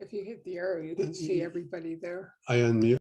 If you hit the arrow, you can see everybody there. I unmute.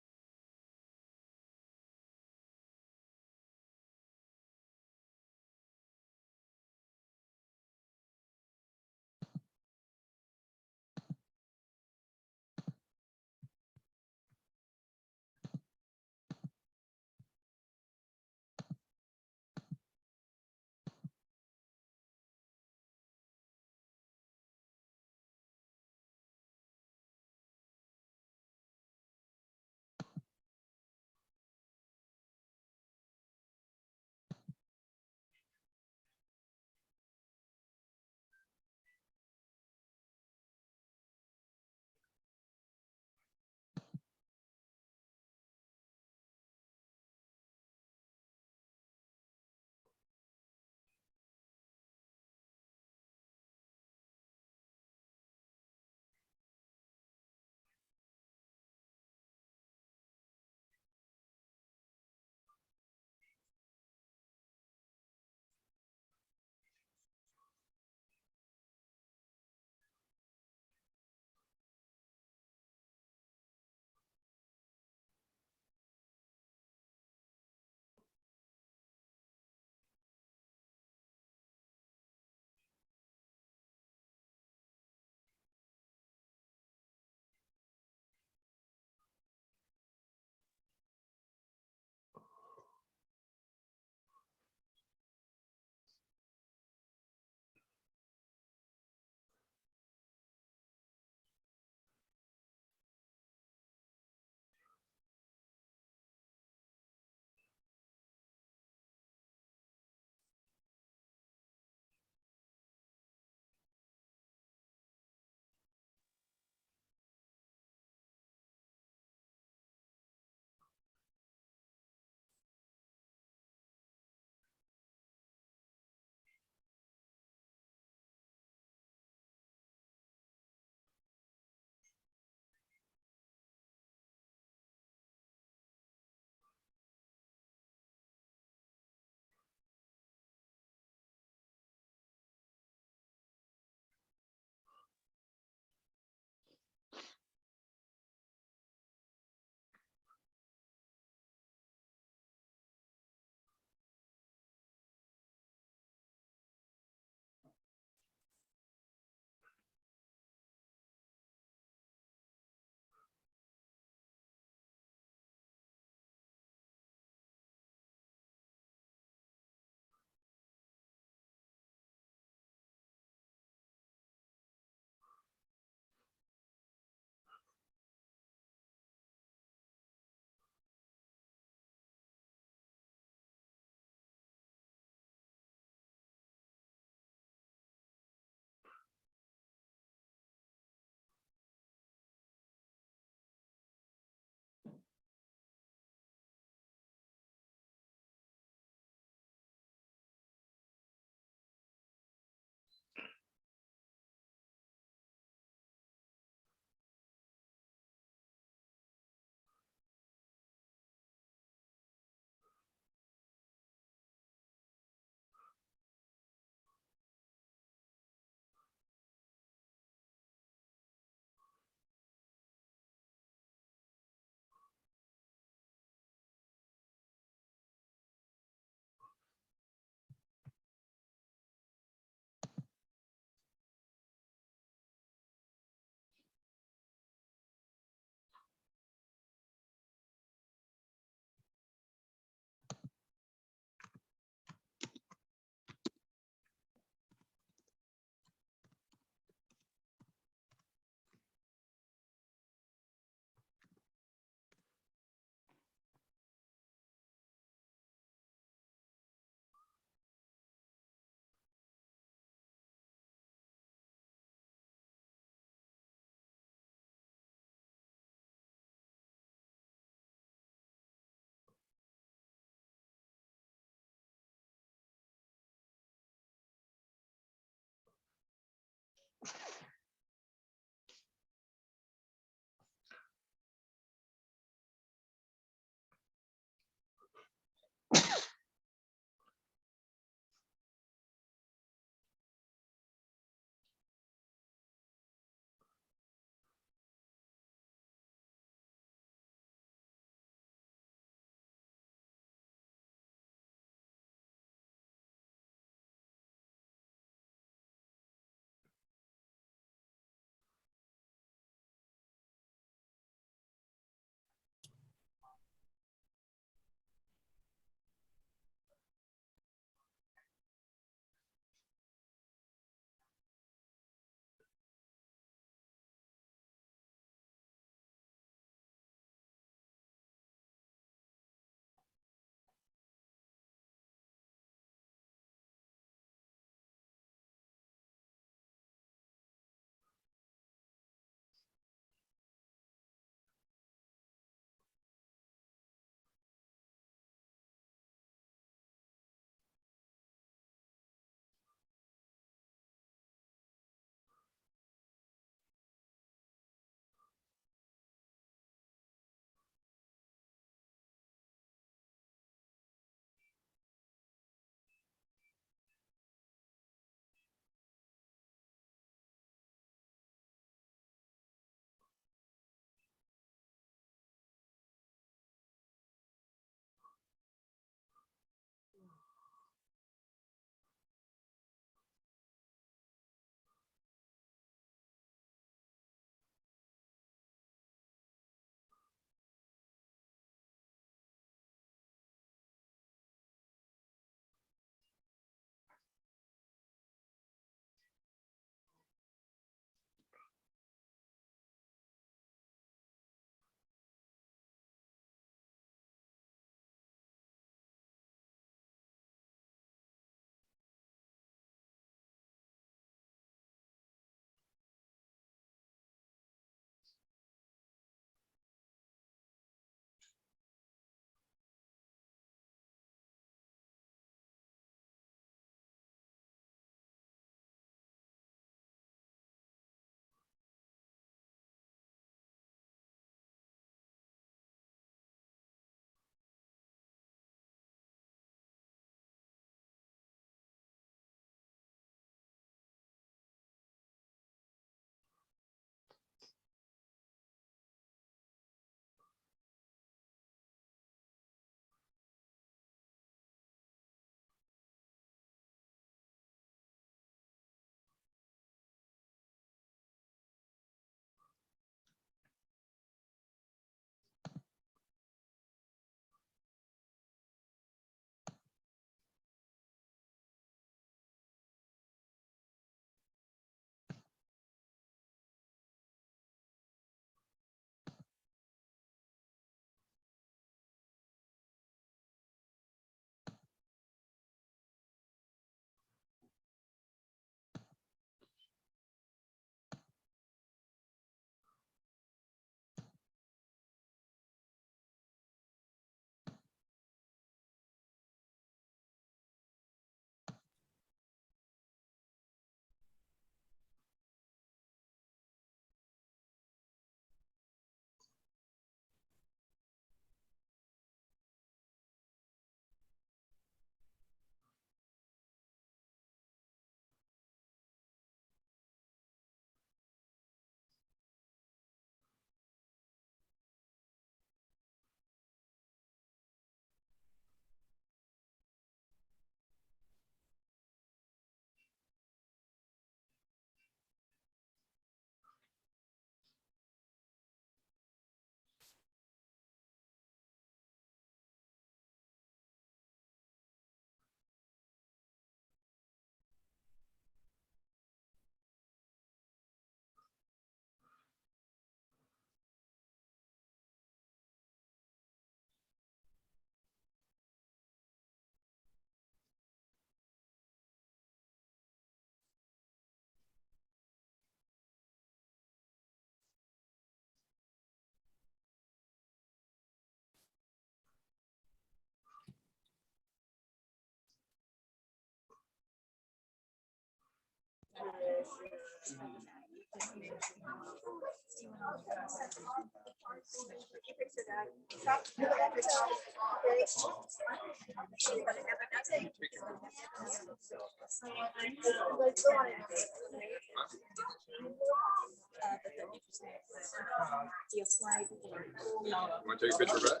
Want to take a picture of that?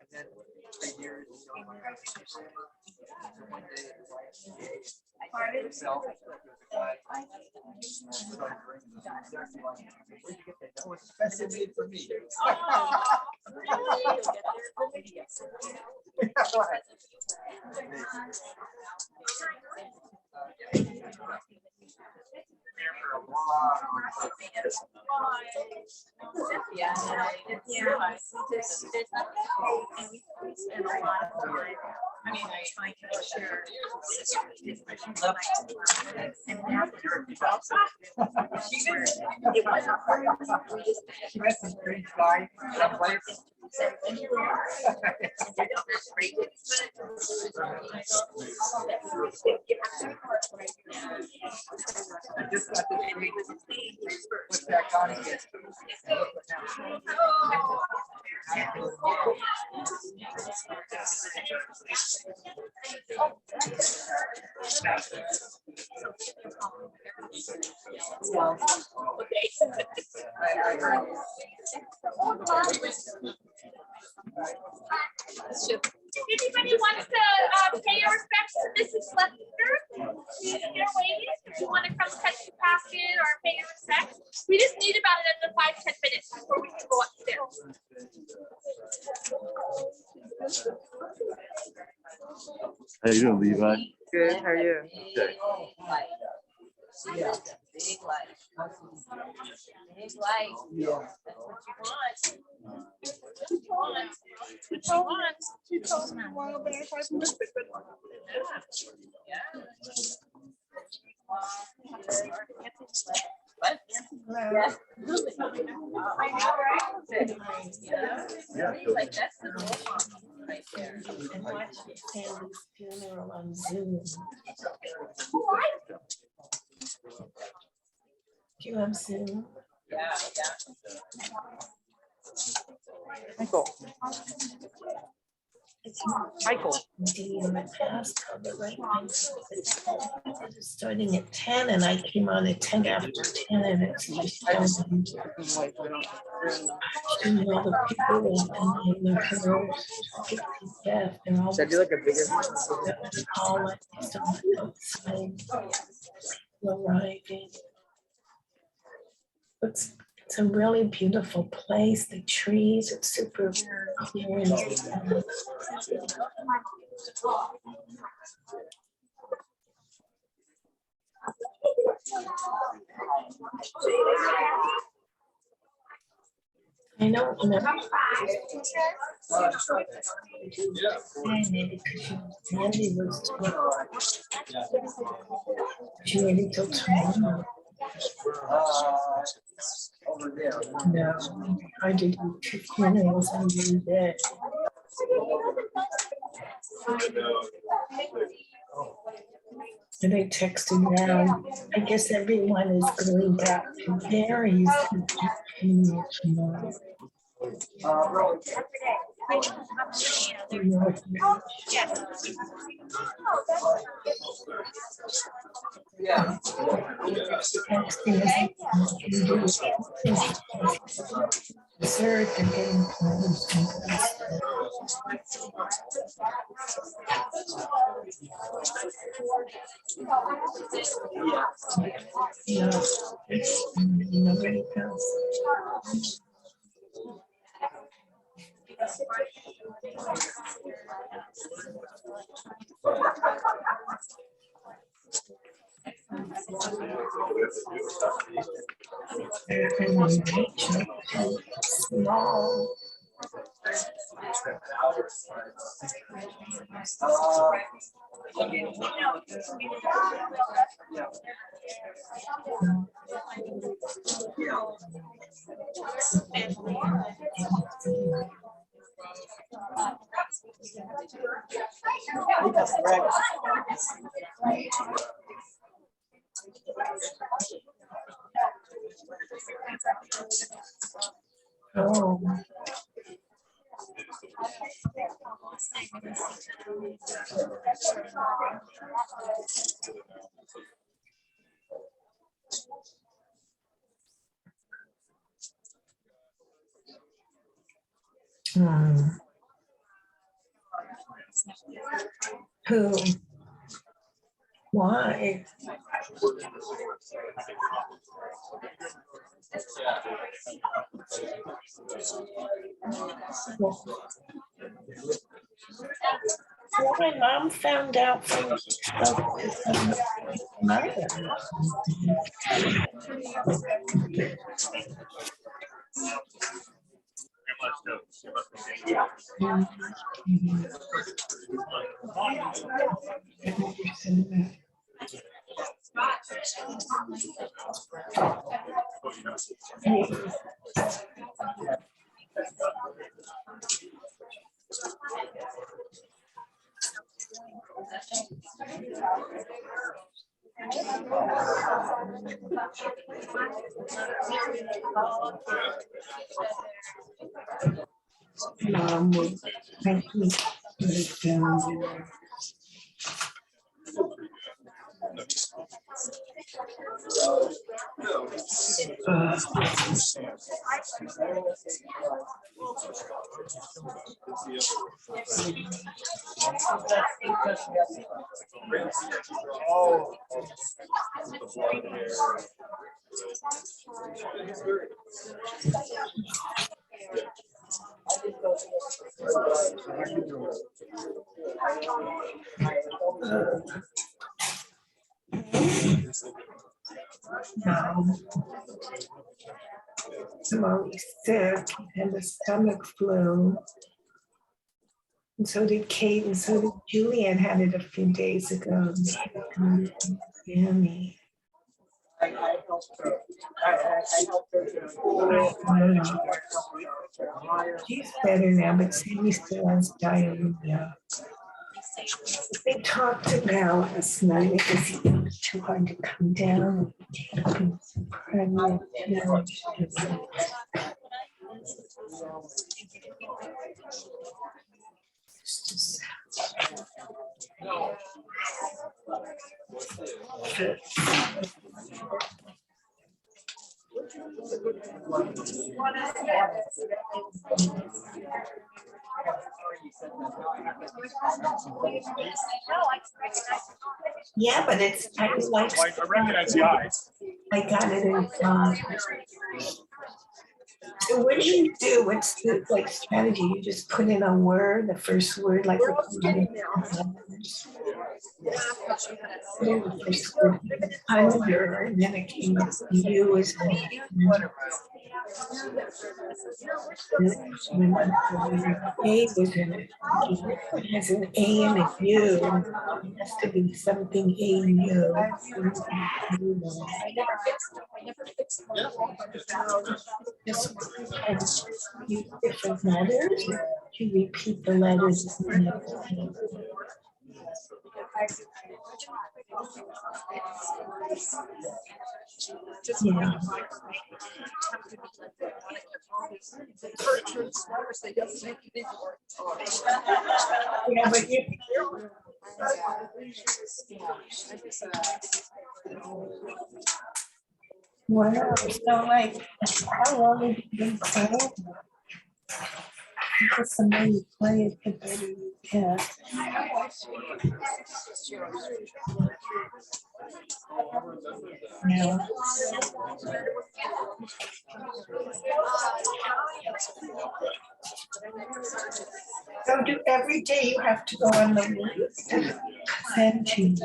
And then 3 years, special made for me. Yeah, spend a lot of time. I mean, I can share. And it wasn't hard. She met some strange guy. I just got this big what's that gone again? Anybody wants to pay your respects to Mrs. Schlesinger? They're waiting. If you want to come touch the basket or pay your respects, we just need about another 5-10 minutes before we can go upstairs. How you doing, Levi? Good, how are you? Okay. Yeah. Big life. Big life. Yeah. That's what you want. What you want. What you want. She told me a while back I missed it. Yeah. What? Yeah. I know, right? Yeah. Like that's the whole right there. And watch your family's funeral on Zoom. Do you have Zoom? Yeah, yeah. Michael. It's Michael. In my past, right? Starting at 10 and I came on at 10 after 10 and it's just all the people and the heroes, death, they're all. Should I do like a bigger one? All like stuff outside. Arriving. It's a really beautiful place. The trees, it's super clear. I know, maybe because Randy was she waited till tomorrow. Over there. No, I did 2 funerals on one day. And they texted around. I guess everyone is going back to Mary's tomorrow. Yeah. Dessert and getting clothes. Yeah. Nobody else. Small. Oh. Hmm. Who? Why? Well, my mom found out from spoke to some mother. Mom would make me put it down there. I'm always sick and the stomach flu. And so did Kate, and so did Julian had it a few days ago. Sammy. She's better now, but Sammy still has diarrhea. They talked about last night because he was too hard to come down. Pregnant. Yeah, but it's I recognize the eyes. I got it in. So what do you do? What's the like strategy? You just put in a word, the first word, like the first word under, and then it came up. You is A was in it. It has an A and a U. It has to be something A U. Just use different letters. You repeat the letters. Yeah. Yeah, but you. Wow, so like, how long have you been playing? Because the more you play it, the better you get. Yeah. So do every day you have to go on the list to send to you.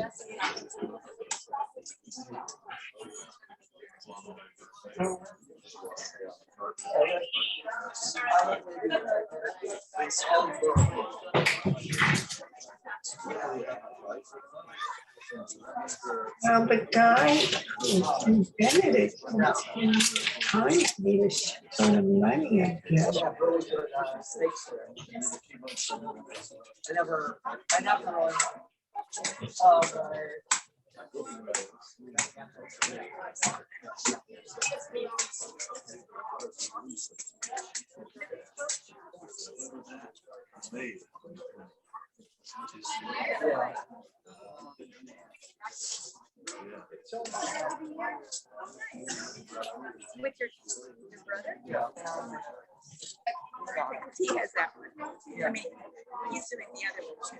Well, the guy who invented it was in times made a shit ton of money, I guess. Yeah, really good steaks there. I never yeah. With your brother? Yeah. He has that one. I mean, he's doing the other one too.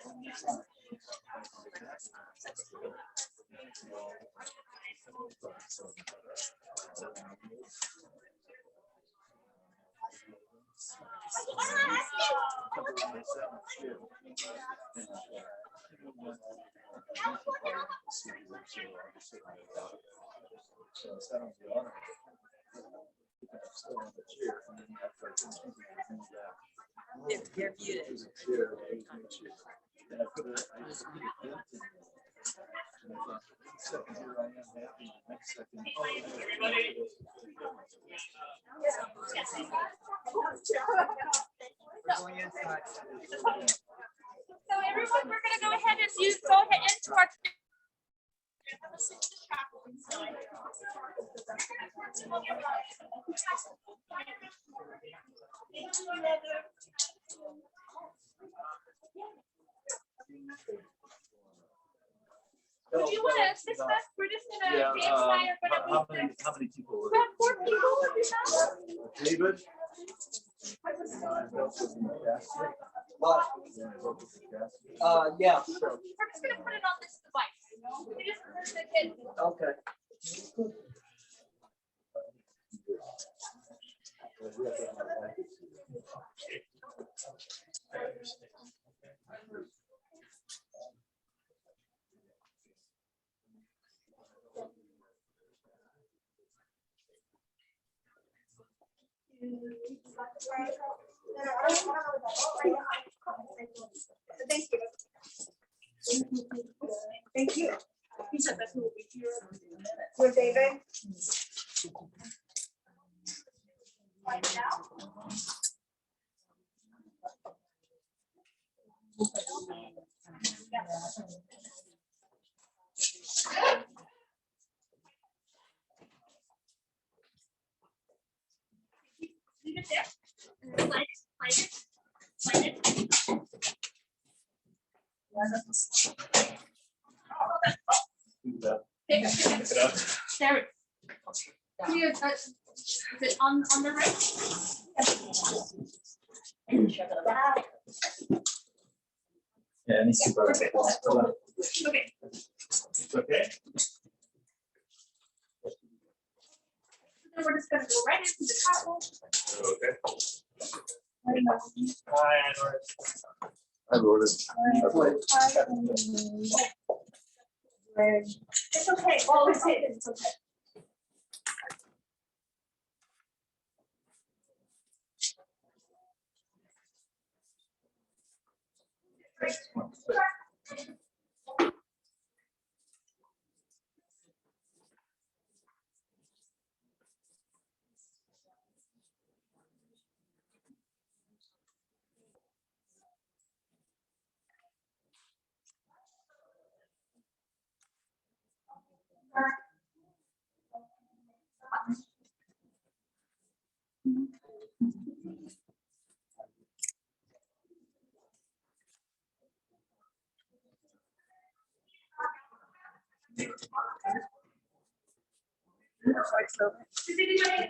They're muted. We're going inside. So everyone, we're gonna go ahead and go ahead into our. Do you want to assist us? We're just gonna, James and I are gonna be. How many people? We have 4 people, if you know. David? Yeah, sure. We're just gonna put it on this device. We just put the kid. Okay. Thank you. With David. Leave it there. Slide it, slide it, slide it. Pick it up. There. Here, is it on the right? Yeah, let me see. Perfect. Okay. Okay. Then we're just gonna go right into the top one. Okay. Hi, I wrote it. It's okay. Oh, it's okay. It's okay. Does anybody?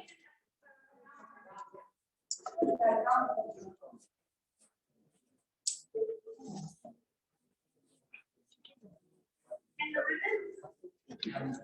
And the ribbon?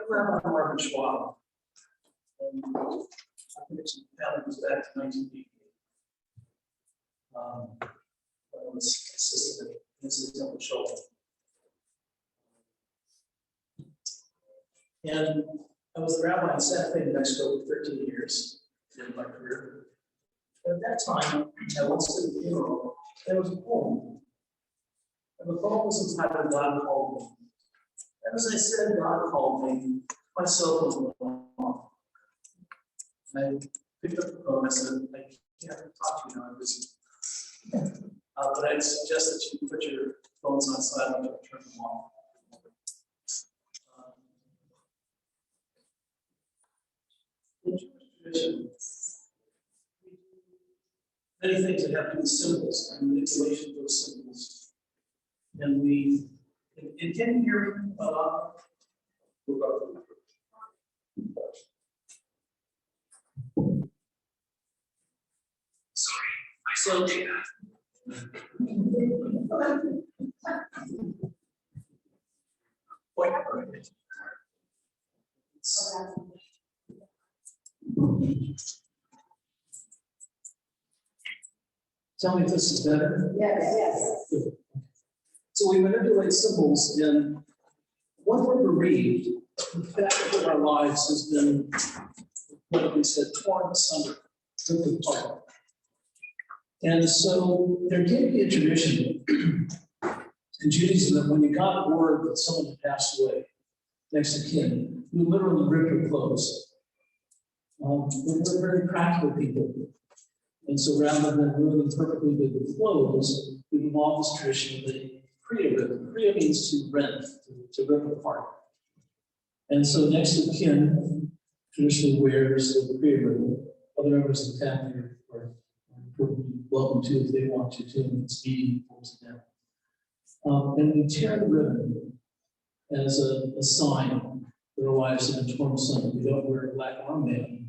Rabbi Marvin Schwab. And I think it's back to 1988. I was assistant in his temple shoulder. And I was the rabbi in Santa Fe, New Mexico for 13 years in my career. At that time, I went to the funeral, there was a poem. And the poem was entitled God Called Me. And as I said, God called me, my cell phone went off. And I picked up the phone, I said, I can't talk to you now, I'm busy. But I'd suggest that you put your phones on silent or turn them off. In Jewish tradition, many things that have to do with symbols and manipulation of those symbols. And we, and can you hear me? Sorry, I still do that. Tell me if this is better. Yes. So we manipulate symbols, and when we're bereaved, the fabric of our lives has been, what we said, torn asunder, ripped apart. And so there can be a tradition in Judaism that when you got word that someone had passed away, next to kin, you literally rip your clothes. We're very practical people. And so rather than ruining perfectly good clothes, we've evolved this tradition of the Kriya rip. Kriya means to rend, to rip apart. And so next to kin traditionally wears the Kriya rip. Other members of the family are welcome to if they want to, too, and it's eating towards them. And we tear the ribbon as a sign that our lives have been torn asunder. We don't wear a black armband.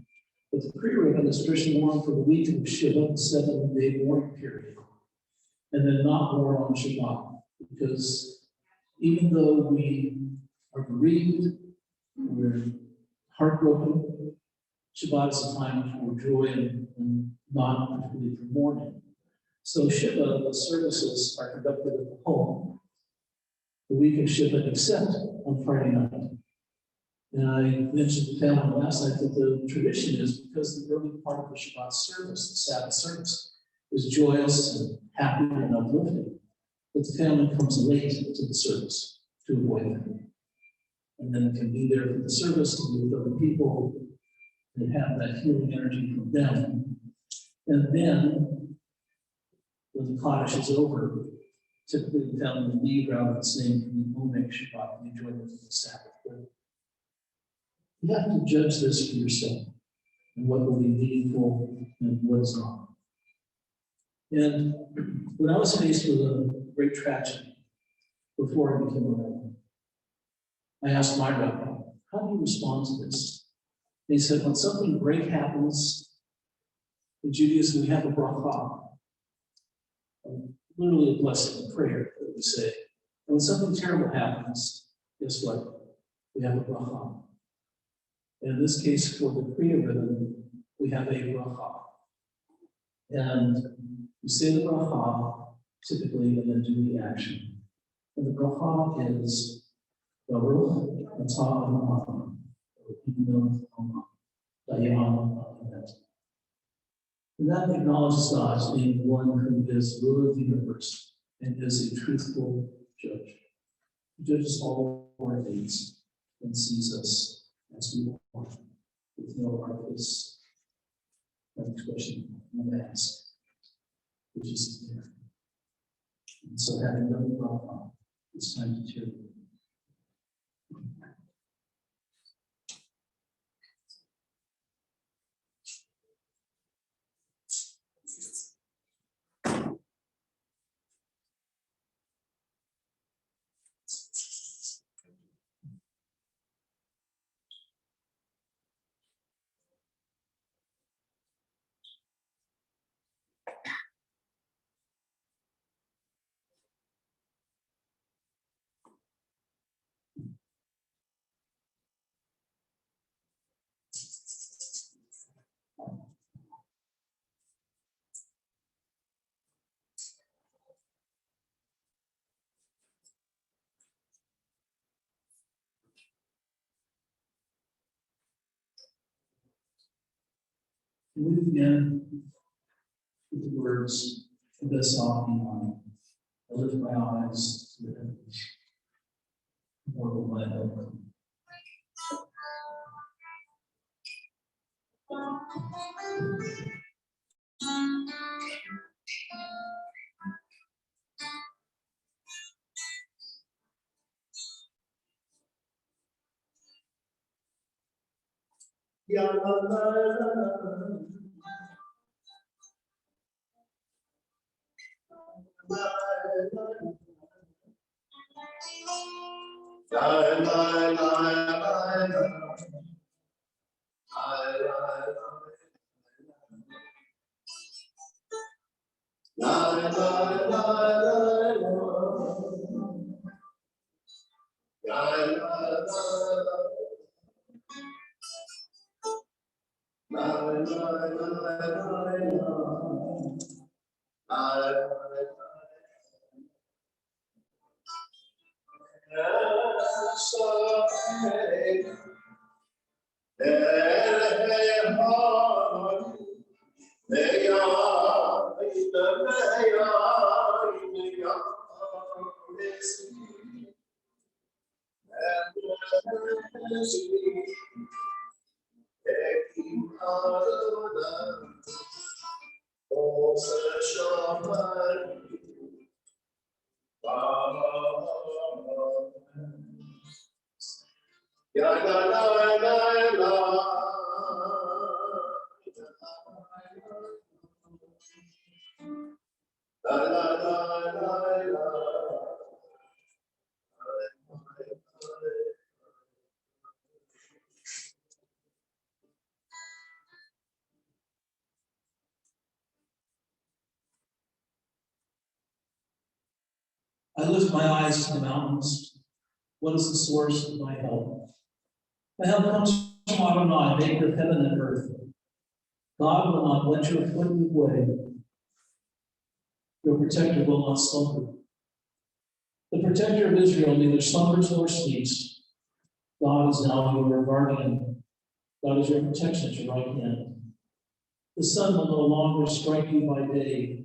But the Kriya ribbon is traditionally worn for the week of Shiva, the 7-day mourning period, and then not worn on Shabbat, because even though we are bereaved, we're heartbroken, Shabbat is a time for joy and not particularly for mourning. So Shiva, the services are conducted at home the week of Shiva, except on Friday night. And I mentioned the family last night that the tradition is because the early part of the Shabbat service, the Sabbath service, is joyous and happy and uplifting. But the family comes late to the service to avoid that. And then can be there for the service to be with other people and have that healing energy from them. And then, when the Kaddish is over, typically the family will leave rather than saying, we will make Shabbat and enjoy the Sabbath. But you have to judge this for yourself and what will be meaningful and what is not. And when I was faced with a great tragedy before I became a rabbi, I asked my rabbi, how do you respond to this? And he said, when something great happens in Judaism, we have a bracha, literally a blessing, a prayer that we say. And when something terrible happens, guess what? We have a bracha. And in this case, for the Kriya rhythm, we have a bracha. And we say the bracha typically and then do the action. And the bracha is Baruch atah Adonai, and that acknowledges God as being one who is ruler of the universe and is a truthful judge. He judges all our things and sees us as we are, with no artifice, no expression, no mask, which is there. And so, having done the bracha, it's time to cheer. We begin with the words of this song. I lift my eyes to the heavens. What will my help come? I lift my eyes to the mountains. What is the source of my help? My help comes from Adonai, maker of heaven and earth. God will not let your foot give way. Your protector will not slumber. The protector of Israel neither slumbers nor sleeps. God is now your guardian. God is your protection at your right hand. The sun will no longer strike you by day,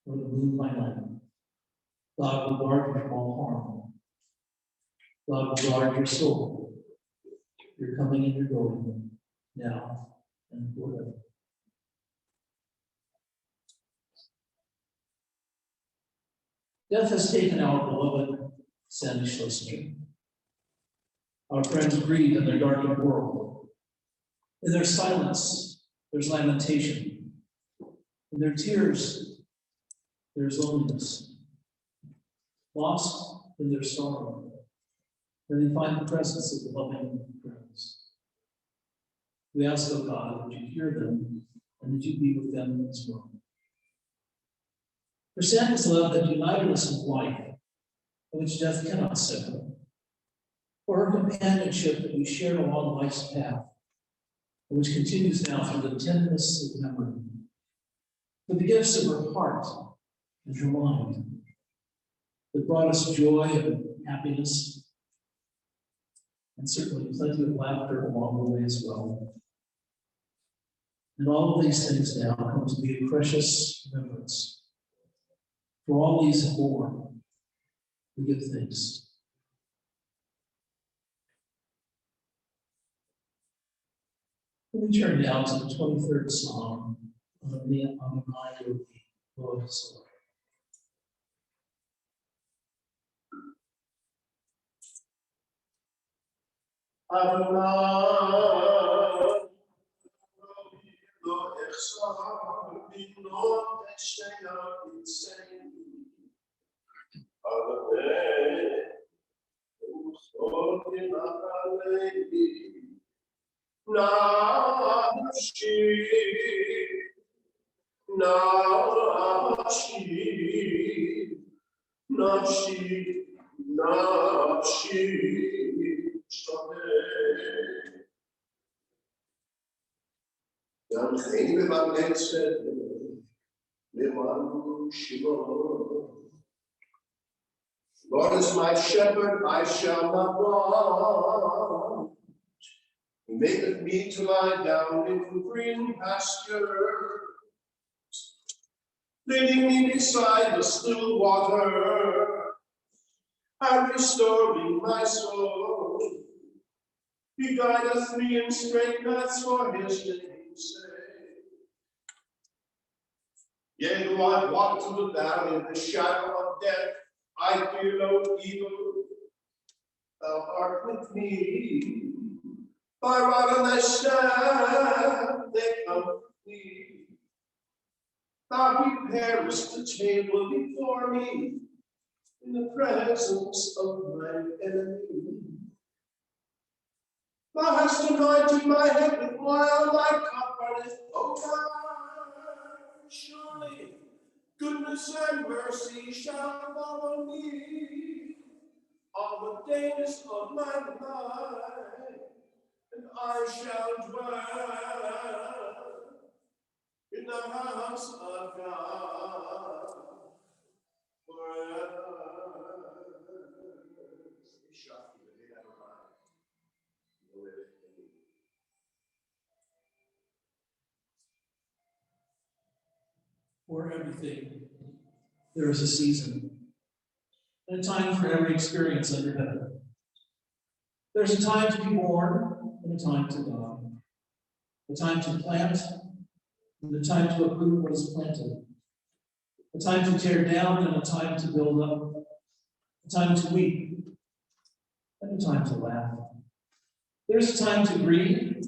or the moon by night. God will guard you from all harm. God will guard your soul. You're coming and you're going, now and forever. Death has taken our beloved Sybna Schlesinger. Our friends grieve in their darkened world. In their silence, there's lamentation. In their tears, there's loneliness. Lost in their sorrow, then they find the presence of the loving friends. We ask, oh God, that you hear them and that you be with them as well. For Sybna's love that united us in life, which death cannot separate. For her companionship that we shared along life's path, which continues now through the tenderness of memory. For the gifts of her heart and her mind that brought us joy and happiness, and certainly plenty of laughter along the way as well. And all of these things now come to be a precious remembrance. For all these have borne, we give thanks. We turn now to the 23rd Psalm on the mind of the Lord's Sword. Lord is my shepherd, I shall not want. He maketh me to lie down in green pastures, leading me beside the still water, and restoring my soul. He guideth me in straight paths for his name's sake. Yea, though I walk through the valley of the shadow of death, I fear no evil. Thou art with me. Thy rod and thy staff, they comfort me. Thou preparest the table before me in the presence of mine enemy. Thou hast anointed my head with oil, thy cup runneth over. Surely goodness and mercy shall follow me all the days of my life, and I shall dwell in the house of God forever. For everything, there is a season, and a time for every experience under heaven. There's a time to be born, and a time to die. A time to plant, and a time to uproot what is planted. A time to tear down, and a time to build up. A time to weep, and a time to laugh. There's a time to grieve,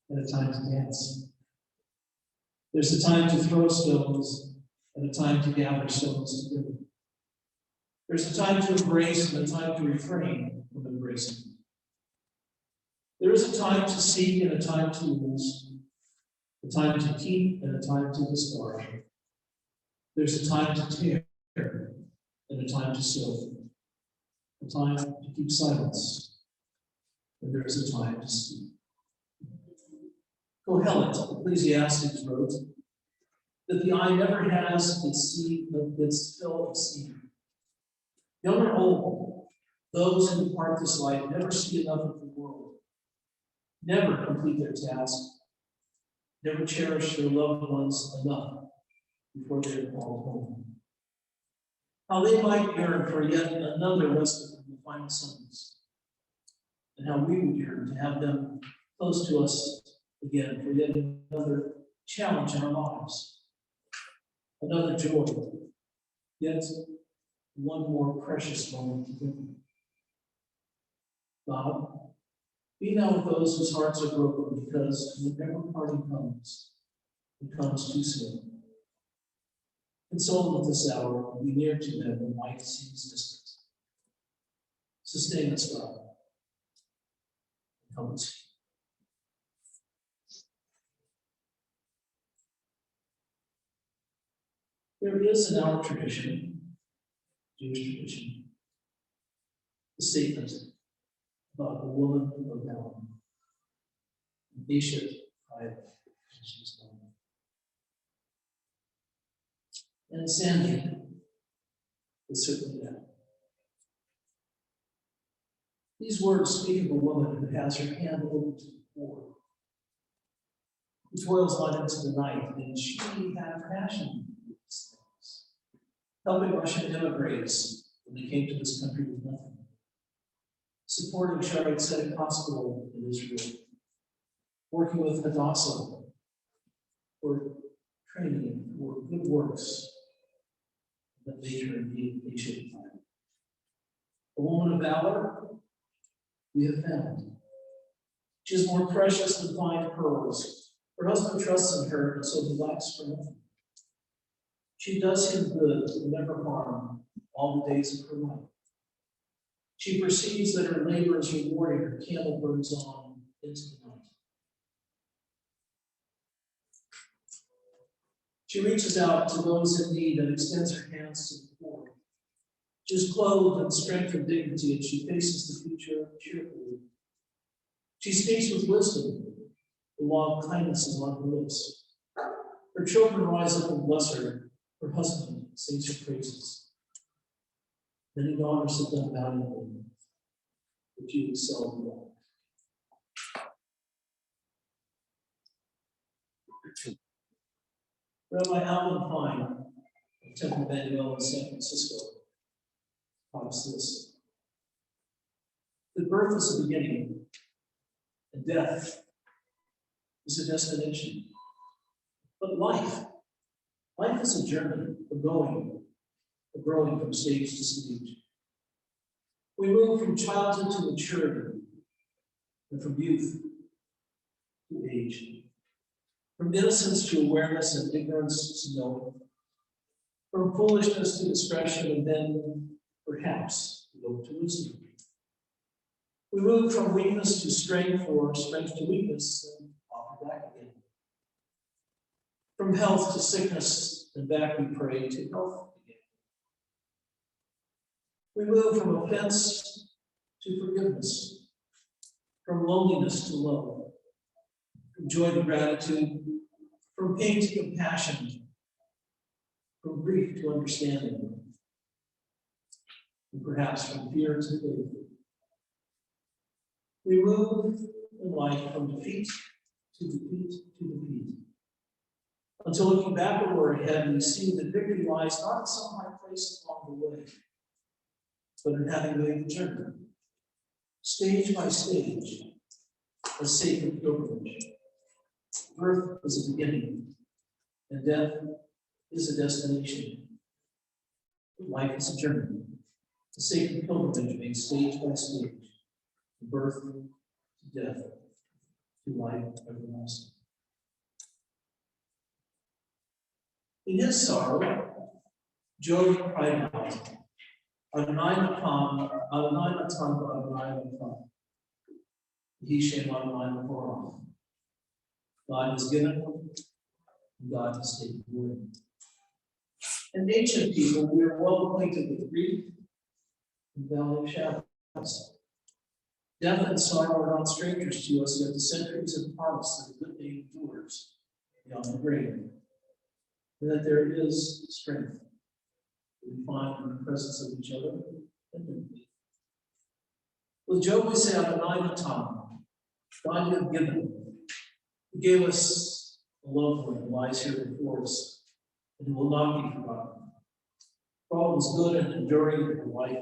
and a time to dance. There's a time to throw stones, and a time to gather stones together. There's a time to embrace and a time to refrain from embracing. There is a time to seek and a time to lose, a time to keep and a time to discard. There's a time to tear and a time to sow, a time to keep silence, and there is a time to speak. Kohelet, Ecclesiastes wrote that the eye never has its fill of seeing. Young or old, Those who depart this life never see enough of the world, never complete their task, never cherish their loved ones enough before they are called home. How they might yearn for yet another respite from the final summons, and how we would yearn to have them close to us again for yet another challenge in our lives, another joy, yet one more precious moment together. God, be now with those whose hearts are broken because whenever parting comes, it comes too soon. Console them at this hour and be near to them when life seems distant. Sustain us, God. Help us. There is in our tradition, Jewish tradition, a statement about the woman of Bethlehem, Isha, and Sandy is certainly that. These words speak of a woman who has her hand open to the poor, who toils on into the night, and she had passion for these things, helping Russian immigrants when they came to this country with nothing, supporting Shaarei Tzedek Hospital in Israel, working with Hadassah for training for good works that made her indeed a shaped life. A woman of valor we have found. She is more precious than fine pearls. Her husband trusts in her, and so he lacks for nothing. She does him good and never harm all the days of her life. She perceives that her labor is rewarding, her candle burns on into the night. She reaches out to those in need and extends her hands to the poor. She is clothed in strength and dignity, and she faces the future cheerfully. She speaks with wisdom. The law of kindness is on her lips. Her children rise up and bless her. Her husband sings her praises. Many daughters have done valiantly, but you excel beyond. Rabbi Alvin Pine of Temple Emmanuel in San Francisco taught us this. That birth is a beginning, and death is a destination. But life is a journey, a growing from stage to stage. We move from childhood to maturity, and from youth to age, from innocence to awareness and ignorance to knowing, from foolishness to discretion, and then perhaps to wisdom. We move from weakness to strength, or strength to weakness, and often back again. From health to sickness, and back we pray to health again. We move from offense to forgiveness, from loneliness to love, from joy to gratitude, from pain to compassion, from grief to understanding, and perhaps from fear to faith. We move in life from defeat to defeat to defeat, until looking back or ahead, we see that victory lies not in some high place along the way, but in having made the journey, stage by stage, a sacred pilgrimage. Birth is a beginning, and death is a destination. Life is a journey, a sacred pilgrimage made stage by stage, from birth to death, to life everlasting. In his sorrow, Job cried out, Adonai Natan, Adonai Natan, Adonai Natan. Yishem Adonai Natan. God has given, and God has taken away. In ancient people, we are well acquainted with grief and valley of shadows. Death and sorrow are not strangers to us, yet the centuries have taught us that a good name endures beyond the grave, and that there is strength that we find in the presence of each other and in faith. With Job, we say, Adonai Natan, God you have given. He gave us a loved one who lies here before us, and who will not be forgotten. For all is good and enduring in her life,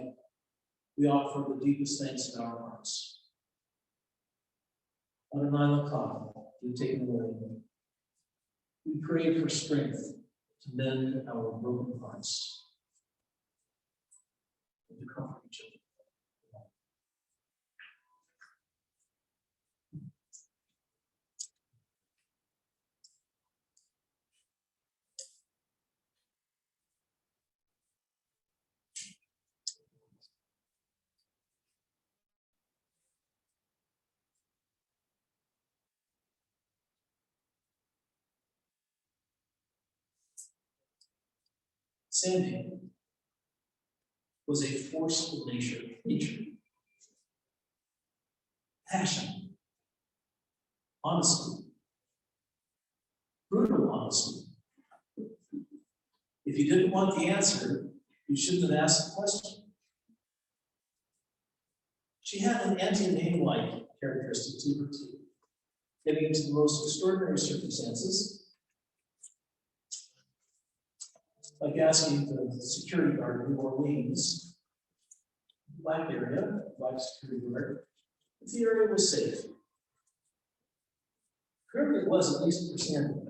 we offer the deepest thanks in our hearts. Adonai Natan, you take it away. We pray for strength to mend our broken hearts and to comfort each other. Sandy was a forceful nature, passion, honesty, brutal honesty. If you didn't want the answer, you shouldn't have asked the question. She had an anti-name-like characteristic to her too, getting into the most extraordinary circumstances, like asking the security guard in New Orleans, black security guard, if the area was safe. Whoever it was, at least for Sandy,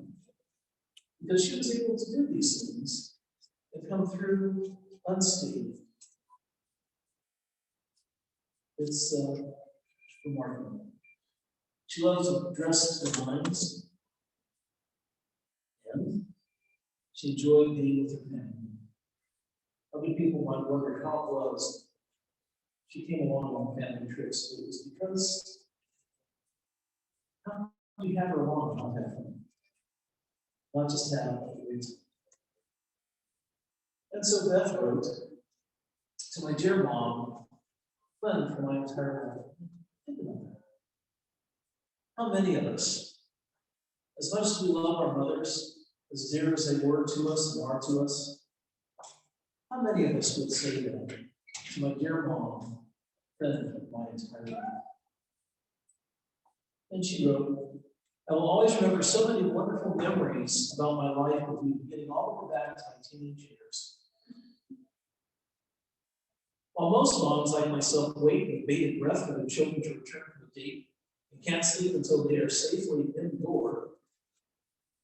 because she was able to do these things and come through unscathed. It's remarkable. She loves to dress to the nines, and she enjoyed being with her family. Other people might wonder how it was she came along on family trips. It was because how do you have her along on that family? Not just have a great time. And so Beth wrote to my dear mom, friend for my entire life. Think about that. How many of us, as much as we love our mothers, as dear as they were to us and are to us, how many of us would say that to my dear mom, friend for my entire life? And she wrote, I will always remember so many wonderful memories about my life with you, beginning all the way back to my teenage years. While most moms like myself wait with bated breath for their children to return from the date and can't sleep until they are safely indoor,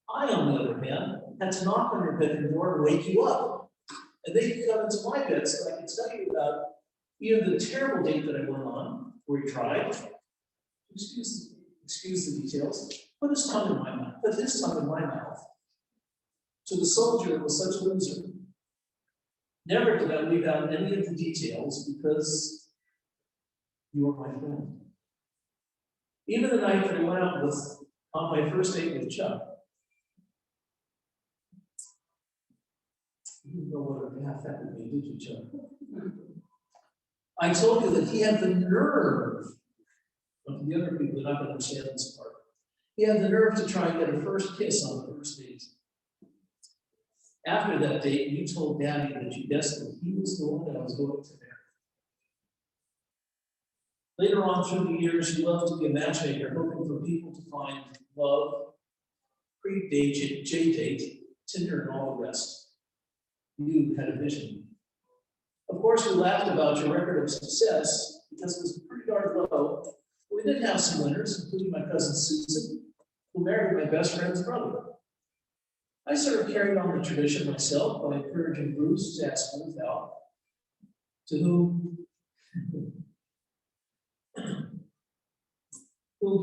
I, on the other hand, had to knock on your bedroom door and wake you up. And they could come into my bed so I could tell you about either the terrible date that I went on, where he tried, excuse the details, put his tongue in my mouth. To the soldier that was such a loser. Never did I leave out any of the details because you are my friend. Even the night that I went out on my first date with Chuck, you didn't know what a half that would be, did you, Chuck? I told you that he had the nerve, but the other people are not going to understand this part. He had the nerve to try and get a first kiss on the first date. After that date, you told Daddy that you guessed that he was the one that I was going to marry. Later on through the years, you loved to be a matchmaker, hoping for people to find love, pre-date, J-date, Tinder, and all the rest. You had a vision. Of course, we laughed about your record of success because it was pretty darn low. But we did have some winners, including my cousin Susan, who married my best friend's brother. I sort of carried on the tradition myself by encouraging Bruce to ask Ruth out, to whom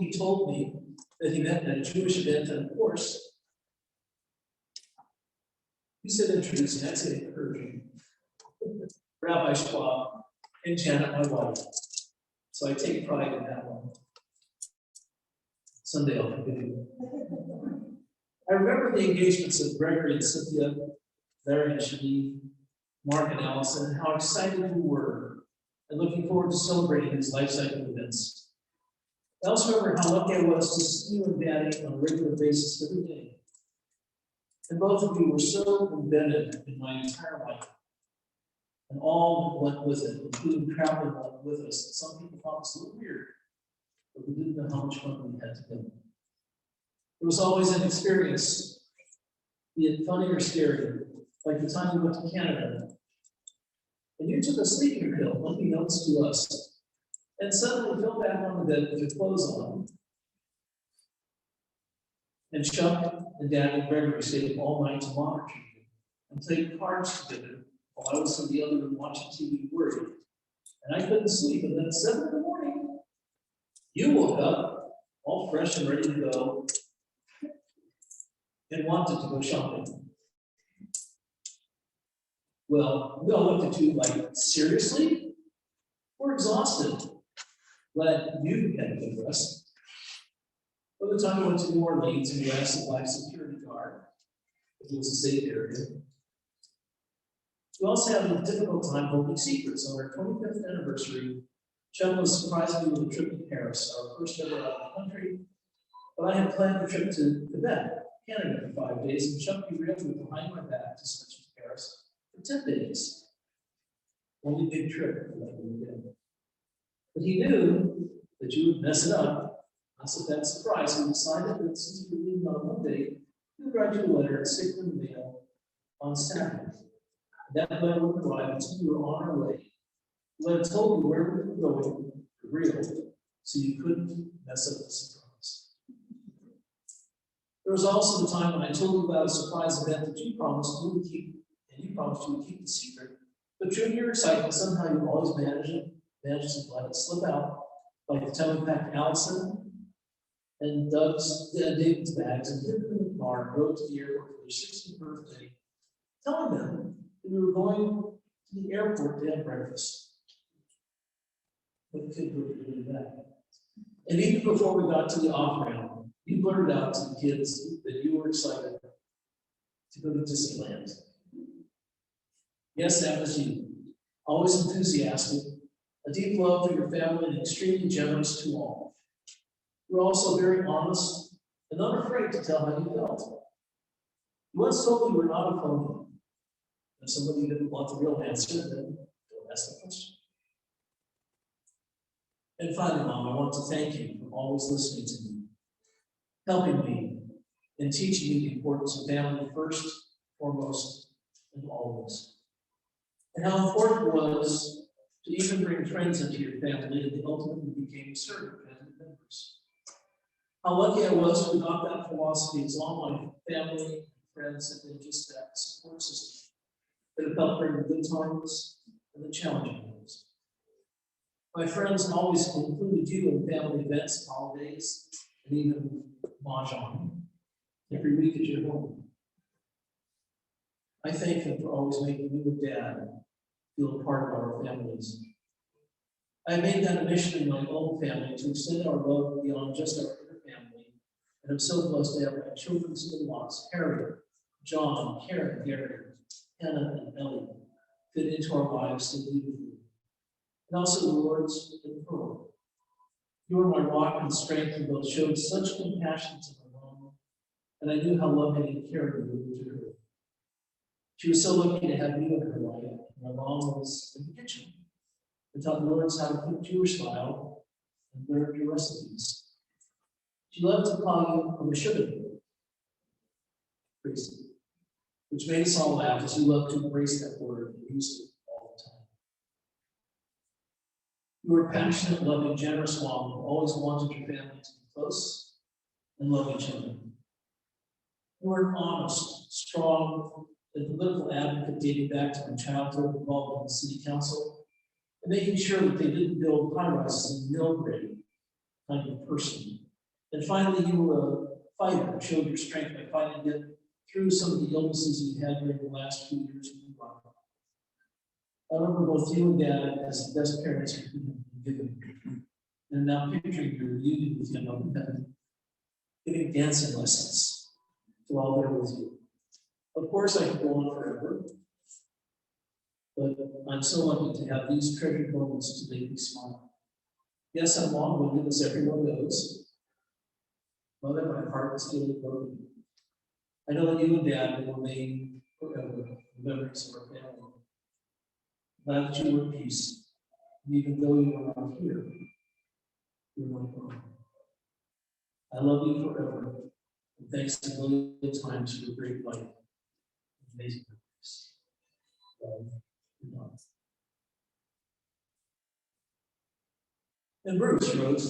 he told me that he met at a Jewish event, and of course, he said introducing, I'd say encouraging, Rabbi Schwab and Janet, my wife. So I take pride in that one. Someday I'll forgive you. I remember the engagements of Gregory and Cynthia, Larry and Shani, Mark and Allison, and how excited we were, and looking forward to celebrating these life cycle events. I also remember how lucky I was to see you and Daddy on a regular basis every day. And both of you were so embedded in my entire life. And all went with it, including traveling with us. Some people thought it was a little weird, but we didn't know how much fun we had together. It was always an experience, be it funny or scary, like the time we went to Canada. And you took a sleeping pill, unbeknownst to us, and suddenly fell back on the bed with your clothes on. And Chuck and Dad and Gregory stayed up all night to monitor you and played cards together while I was in the other room watching TV worried. And I couldn't sleep, and then at 7 in the morning, you woke up all fresh and ready to go and wanted to go shopping. Well, we all looked at you like, seriously? We're exhausted. Glad you had a good rest. By the time we went to New Orleans and we asked the black security guard if it was a safe area. We also had a difficult time holding secrets. On our 25th anniversary, Chuck was surprising me with a trip to Paris, our first ever out of the country. But I had planned a trip to Quebec, Canada for 5 days, and Chuck derailed me behind my back to switch to Paris for 10 days. Only big trip like we did. But he knew that you would mess it up. So that surprise, we decided that since we were leaving on Monday, we would write you a letter and stick it in the mail on Saturday. That letter would arrive until we were on our way. The letter told you where we were going for real, so you couldn't mess up the surprise. There was also the time when I told you about a surprise event that you promised you would keep, and you promised you would keep the secret. But during your excitement, somehow you always managed to let it slip out, like the time we packed Allison and David's bags and hid them in the car and rode to the airport for their 16th birthday, telling them that we were going to the airport to have breakfast. What kid would do that? And even before we got to the off-ramp, you blurted out to the kids that you were excited to go to Disneyland. Yes, that was you. Always enthusiastic, a deep love for your family, and extremely generous to all. You were also very honest and unafraid to tell how you felt. You once told me you were not a phony. If somebody didn't want the real answer, then don't ask the question. And finally, Mom, I want to thank you for always listening to me, helping me, and teaching me the importance of family first, foremost, and always. And how important it was to even bring friends into your family, and they ultimately became certain family members. How lucky I was to adopt that philosophy, as all my family and friends have been just that support system that have helped bring the good times and the challenging ones. My friends always included you in family events, holidays, and even mahjong every week at your home. I thank them for always making you and Dad feel a part of our families. I made that a mission in my own family to extend our love beyond just our inner family, and I'm so blessed to have my children's in-laws, Harriet, John, Karen, Gary, Hannah, and Ellie, fit into our lives so beautifully. And also the Lord's and Pearl. You were my rock and strength, and both showed such compassion to my mom, and I knew how loving and caring you were to her. She was so lucky to have you in her life. My mom was in the kitchen and taught Lawrence how to cook Jewish style and learned your recipes. She loved to call you a Meshuggah, priest, which made us all laugh as you loved to embrace that word and used it all the time. You were a passionate, loving, generous mom who always wanted your family to be close and love each other. You were an honest, strong, and political advocate dating back to my childhood, involved in the city council, and making sure that they didn't build high-rises in mill grade kind of person. And finally, you were a fighter who showed your strength by fighting it through some of the illnesses you had during the last few years of your life. I remember both you and Dad as the best parents you could have given. And now picturing your reunion with him on the bed, giving dancing lessons to all there with you. Of course, I could go on forever, but I'm so lucky to have these treasured moments to make me smile. Yes, I'm long-winded, as everyone knows. Mother, my heart is still broken. I know that you and Dad will remain forever in memories of our family. Glad that you were at peace. And even though you are not here, you're not alone. I love you forever. And thanks a million times for your great life. Amazing grace. Love, love. And Bruce wrote,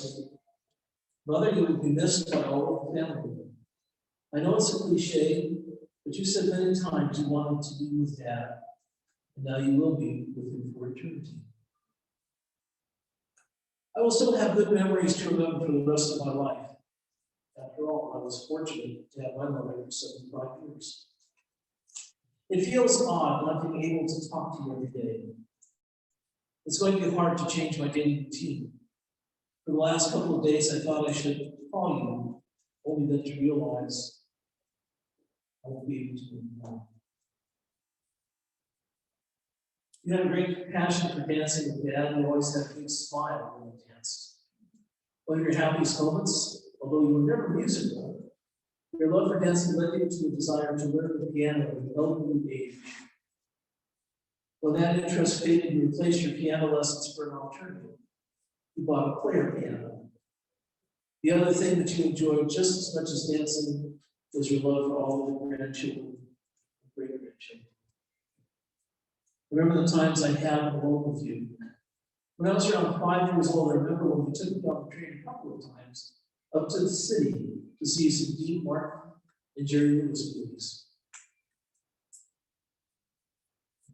Mother, you will be missed by all of the family. I know it's a cliche, but you said many times you wanted to be with Dad, and now you will be with him for eternity. I will still have good memories to remember for the rest of my life. After all, I was fortunate to have my mother for 75 years. It feels odd not being able to talk to you every day. It's going to be hard to change my daily routine. For the last couple of days, I thought I should call you, only then to realize I won't be able to do it now. You had a great passion for dancing with Dad. You always had a big smile when you danced. One of your happiest moments, although you were never musical, your love for dancing led you to a desire to learn the piano at an elderly age. When that interest faded, you replaced your piano lessons for an alternative. You bought a player piano. The other thing that you enjoyed just as much as dancing was your love for all of your grandchildren and great-grandchildren. Remember the times I had alone with you. When I was around 5 years old, I remember when we took me on the train a couple of times up to the city to see some Dean Martin and Jerry Lewis movies.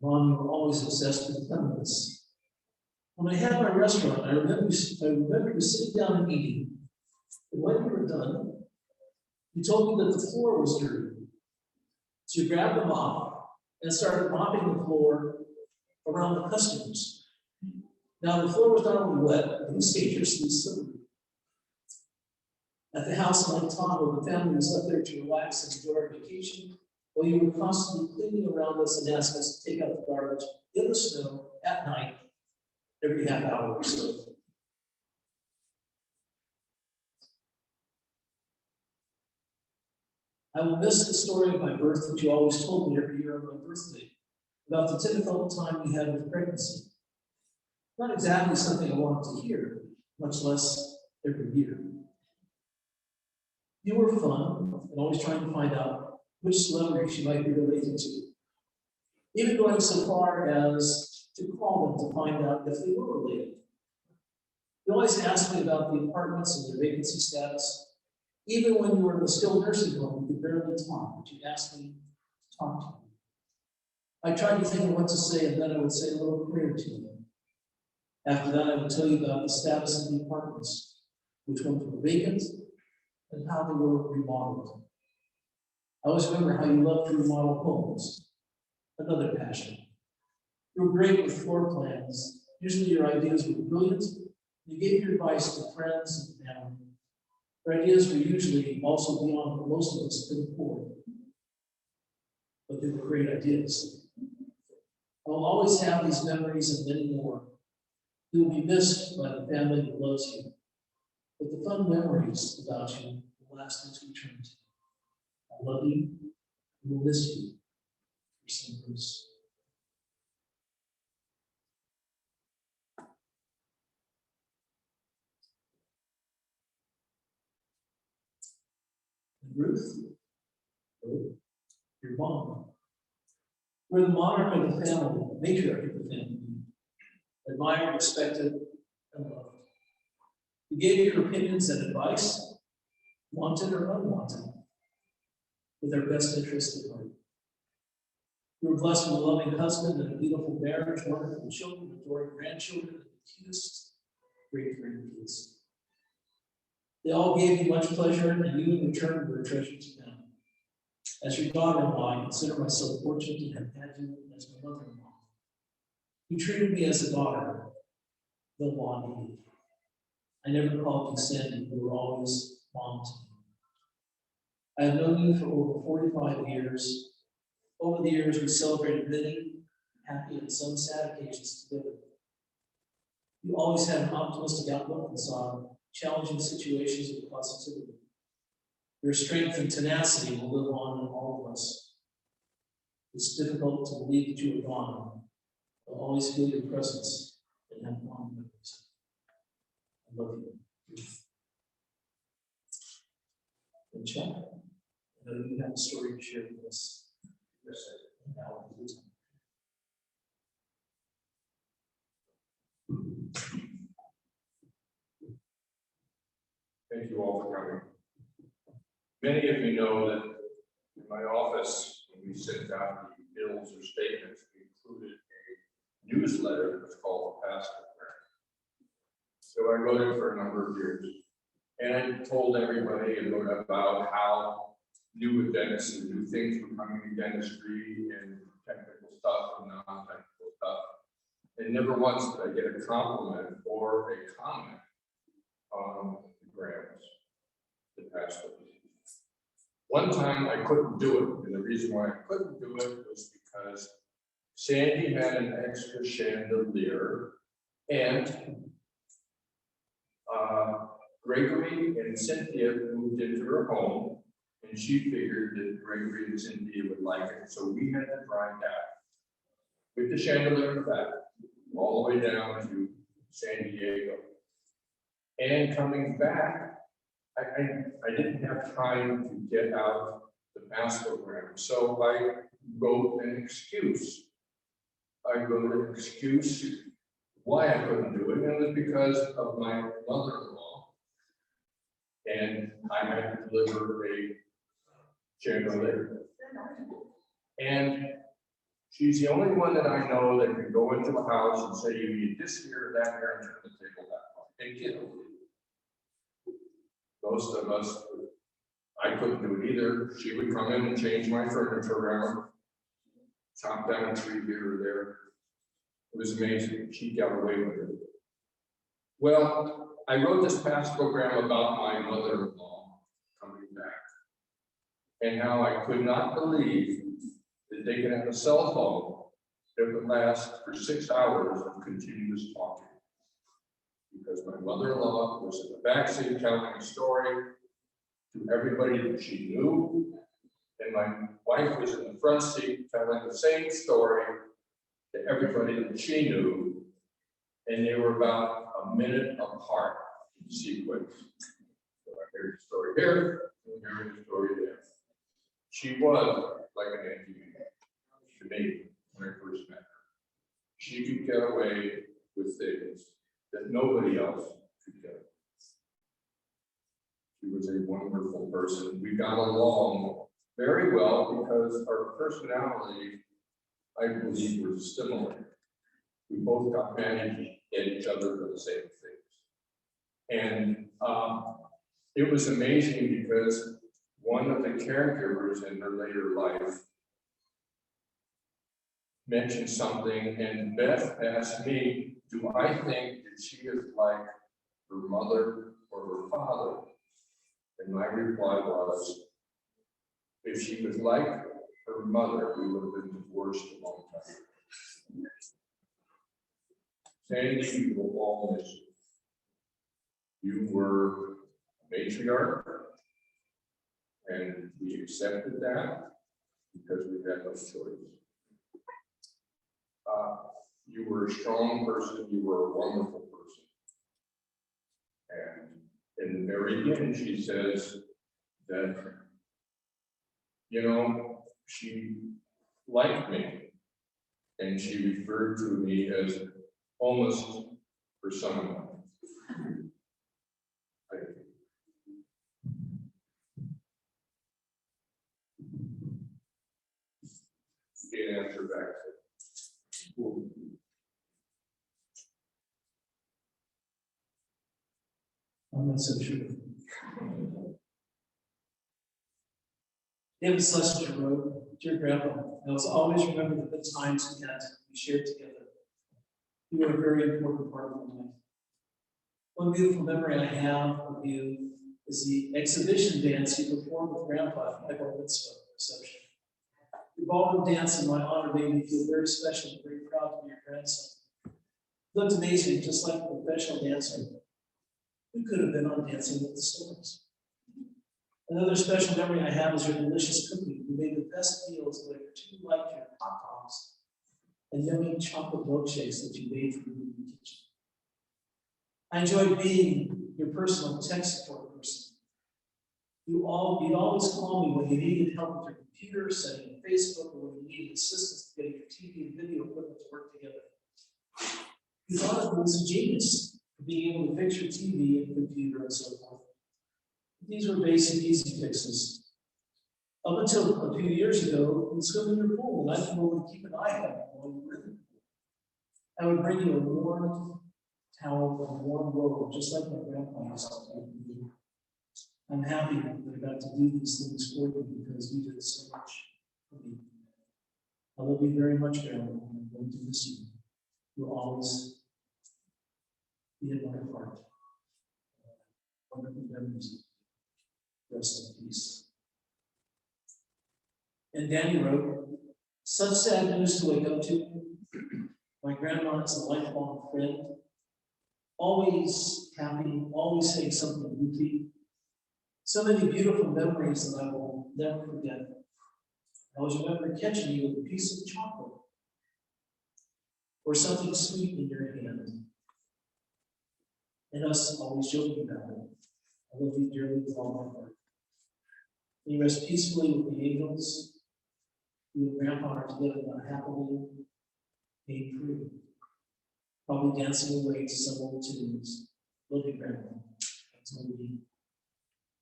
Mom, you were always obsessed with cleanliness. When I had my restaurant, I remember sitting down and eating. And when you were done, you told me that the floor was dirty. So you grabbed a mop and started mopping the floor around the customers. Now the floor was not only wet, but it was dangerously slippery. At the house in Lake Tahoe, the family was left there to relax and enjoy our vacation, while you were constantly cleaning around us and asking us to take out the garbage in the snow at night every half hour or so. I will miss the story of my birth that you always told me every year on my birthday, about the difficult time you had with pregnancy. Not exactly something I wanted to hear, much less every year. You were fun and always trying to find out which celebrity she might be related to, even going so far as to call them to find out if they were related. You always asked me about the apartments and their vacancy status. Even when you were in the skilled nursing home, you could barely talk, but you asked me to talk to you. I tried to think of what to say, and then I would say a little prayer to you. After that, I would tell you about the status of the apartments, which ones were vacant, and how they were remodeled. I always remember how you loved to remodel homes, another passion. You were great with floor plans. Usually your ideas were brilliant. You gave your advice to friends and family. Your ideas were usually also beyond what most of us could afford. But they were great ideas. I will always have these memories and many more. You will be missed by the family that loves you. But the fun memories about you will last into eternity. I love you. We will miss you. Your son, Bruce. And Ruth, your mom. We're the monarch of the family, matriarch of the family. Admired, respected, and loved. You gave your opinions and advice, wanted or unwanted, with our best interest at heart. You were blessed with a loving husband and a beautiful marriage, wonderful children, adoring grandchildren, and the cutest great-grandkids. They all gave you much pleasure, and you in return were a treasure to them. As your daughter-in-law, I consider myself fortunate to have had you as my mother-in-law. You treated me as a daughter, though Lonnie. I never called you Sandy, you were always Mom to me. I have known you for over 45 years. Over the years, we celebrated many happy and some sad occasions together. You always had an optimistic outlook and saw challenging situations with positivity. Your strength and tenacity will live on in all of us. It's difficult to believe that you are gone, I'll always feel your presence and have fond memories. I love you. And Chuck, I know you have a story to share with us. Yes, sir. Now, thank you all for coming. Many of you know that in my office, when we sent out the bills or statements, we included a newsletter that was called the Past Program. So I wrote it for a number of years. And I told everybody and wrote about how new events and new things were coming in dentistry and technical stuff and non-technical stuff. And never once did I get a compliment or a comment on the grants that passed away. One time I couldn't do it, and the reason why I couldn't do it was because Sandy had an extra chandelier, and Gregory and Cynthia moved into her home, and she figured that Gregory and Cynthia would like it, so we had to drive down with the chandelier in the back, all the way down to San Diego. And coming back, I didn't have time to get out the pass program, so I wrote an excuse. I wrote an excuse why I couldn't do it, and it was because of my mother-in-law. And I had to deliver a chandelier. And she's the only one that I know that can go into the house and say, you need this here, that here, and turn the table that way. And get it. Most of us, I couldn't do it either. She would come in and change my furniture around, chop down a tree here or there. It was amazing. She got away with it. Well, I wrote this past program about my mother-in-law coming back and how I could not believe that they could have a cell phone that would last for 6 hours of continuous talking. Because my mother-in-law was in the backseat telling a story to everybody that she knew, and my wife was in the front seat telling the same story to everybody that she knew, and they were about a minute apart in sequence. So I heard the story here, and I heard the story there. She was like an auntie to me when I first met her. She could get away with things that nobody else could get. She was a wonderful person. We got along very well because our personality, I believe, was similar. We both got mad at each other for the same things. And it was amazing because one of the caregivers in her later life mentioned something, and Beth asked me, do I think that she is like her mother or her father? And my reply was, if she was like her mother, we would have been divorced a long time. Sandy, you will all miss you. You were a matriarch, and we accepted that because we had no choice. You were a strong person, you were a wonderful person. And in the very end, she says that, you know, she liked me, and she referred to me as almost for someone. Can't answer back. I'm not so sure. David Schlesinger wrote, dear Grandpa, I will always remember the good times we shared together. You were a very important part of my life. One beautiful memory I have of you is the exhibition dance you performed with Grandpa at my bar mitzvah reception. Your ballroom dance in my honor made me feel very special and very proud to be your grandson. You looked amazing, just like a professional dancer. You could have been on Dancing with the Stars. Another special memory I have is your delicious cooking. You made the best meals, but too like your hot dogs. and yummy chocolate milkshakes that you made for me in the kitchen. I enjoyed being your personal tech support person. You'd always call me when you needed help with your computer, setting up Facebook, or when you needed assistance getting your TV and video equipment to work together. You thought it was a genius for being able to fix your TV and computer and so forth. These were basic, easy fixes. Up until a few years ago, you'd swim in your pool, and I would keep an eye on it while you were in it. I would bring you a warm towel and a warm robe, just like my grandpa used to do. I'm happy that I got to do these things for you because you did so much for me. I love you very much, Grandma, and I'm going to miss you. You'll always be in my heart. Wonderful memories. Rest in peace. And Danny wrote, such sad news to wake up to. My grandma is a lifelong friend. Always happy, always saying something goofy. So many beautiful memories that I will never forget. I always remember catching you with a piece of chocolate or something sweet in your hand. And us always joking about it. I love you dearly with all my heart. You rest peacefully with the angels. You and Grandpa are together happily, pain-free. Probably dancing away to some old tunes. Love you, Grandpa. Until we